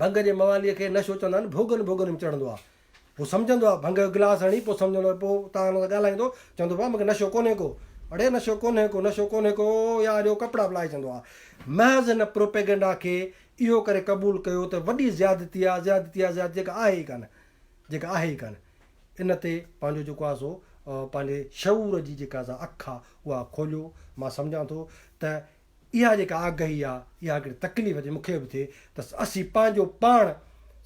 भंग जे मवालीअ खे नशो चवंदा आहिनि, भोगनि भोगनि में चढ़ंदो आहे, पोइ सम्झंदो आहे भंग जो गिलास हणी पोइ सम्झंदो आहे, पोइ तव्हां हुन सां ॻाल्हाईंदो चवंदो भाउ मूंखे नशो कोन्हे को, अड़े नशो कोन्हे को, नशो कोन्हे को, या ॾियो कपिड़ा बि लाहे चवंदो आहे। महज़ हिन प्रोपेगेंडा खे इहो करे क़बूलु कयो त वॾी ज़्यादती आहे, ज़्यादती आहे, जेका आहे ई कान, जेका आहे ई कान। इन ते पंहिंजो जेको आहे सो पंहिंजे शऊर जी जेका असां अखि आहे उहा खोलियो। मां सम्झां थो त इहा जेका आगाही आहे इहा हिकिड़ी तकलीफ़ जे मूंखे बि थिए त असीं पंहिंजो पाण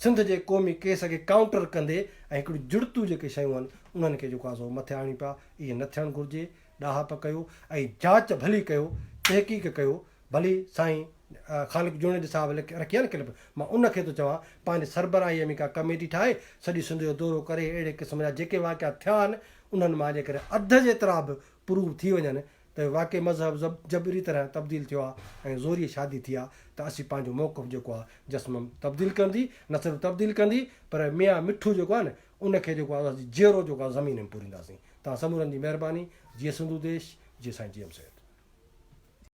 सिंध जे क़ौमी केस खे काउंटर कंदे ऐं हिकिड़ी जुड़तू जेके शयूं आहिनि उन्हनि खे जेको आहे सो मथे आणी पिया, इहे न थियणु घुरिजे। ॾाहप कयो ऐं जांच भली कयो, तहक़ीक़ कयो। भली साईं ख़ालिक जुनेद साहिबु रखी आहे न क्लिप, मां उनखे थो चवां पंहिंजे सरबराहीअ में का कमेटी ठाहे सॼी सिंध जो दौरो करे अहिड़े क़िस्म जा जेके वाक़िया थिया आहिनि उन्हनि मां जेकॾहिं अधु जेतिरा बि प्रूव थी वञनि त वाक़ई मज़हब जबरी तरह तब्दील थियो आहे ऐं ज़ोरी शादी थी आहे त असीं पंहिंजो मौक़फ़ जेको आहे जस्म तब्दील कंदी न सिर्फ़ु तब्दील कंदी पर मियां मिठू जेको आहे न उनखे जेको आहे असीं जहिड़ो जेको आहे ज़मीन में पूरींदासीं तव्हां समूरनि जी महिरबानी जीअं सिंधु देश जीअं साईं जी एम साहिब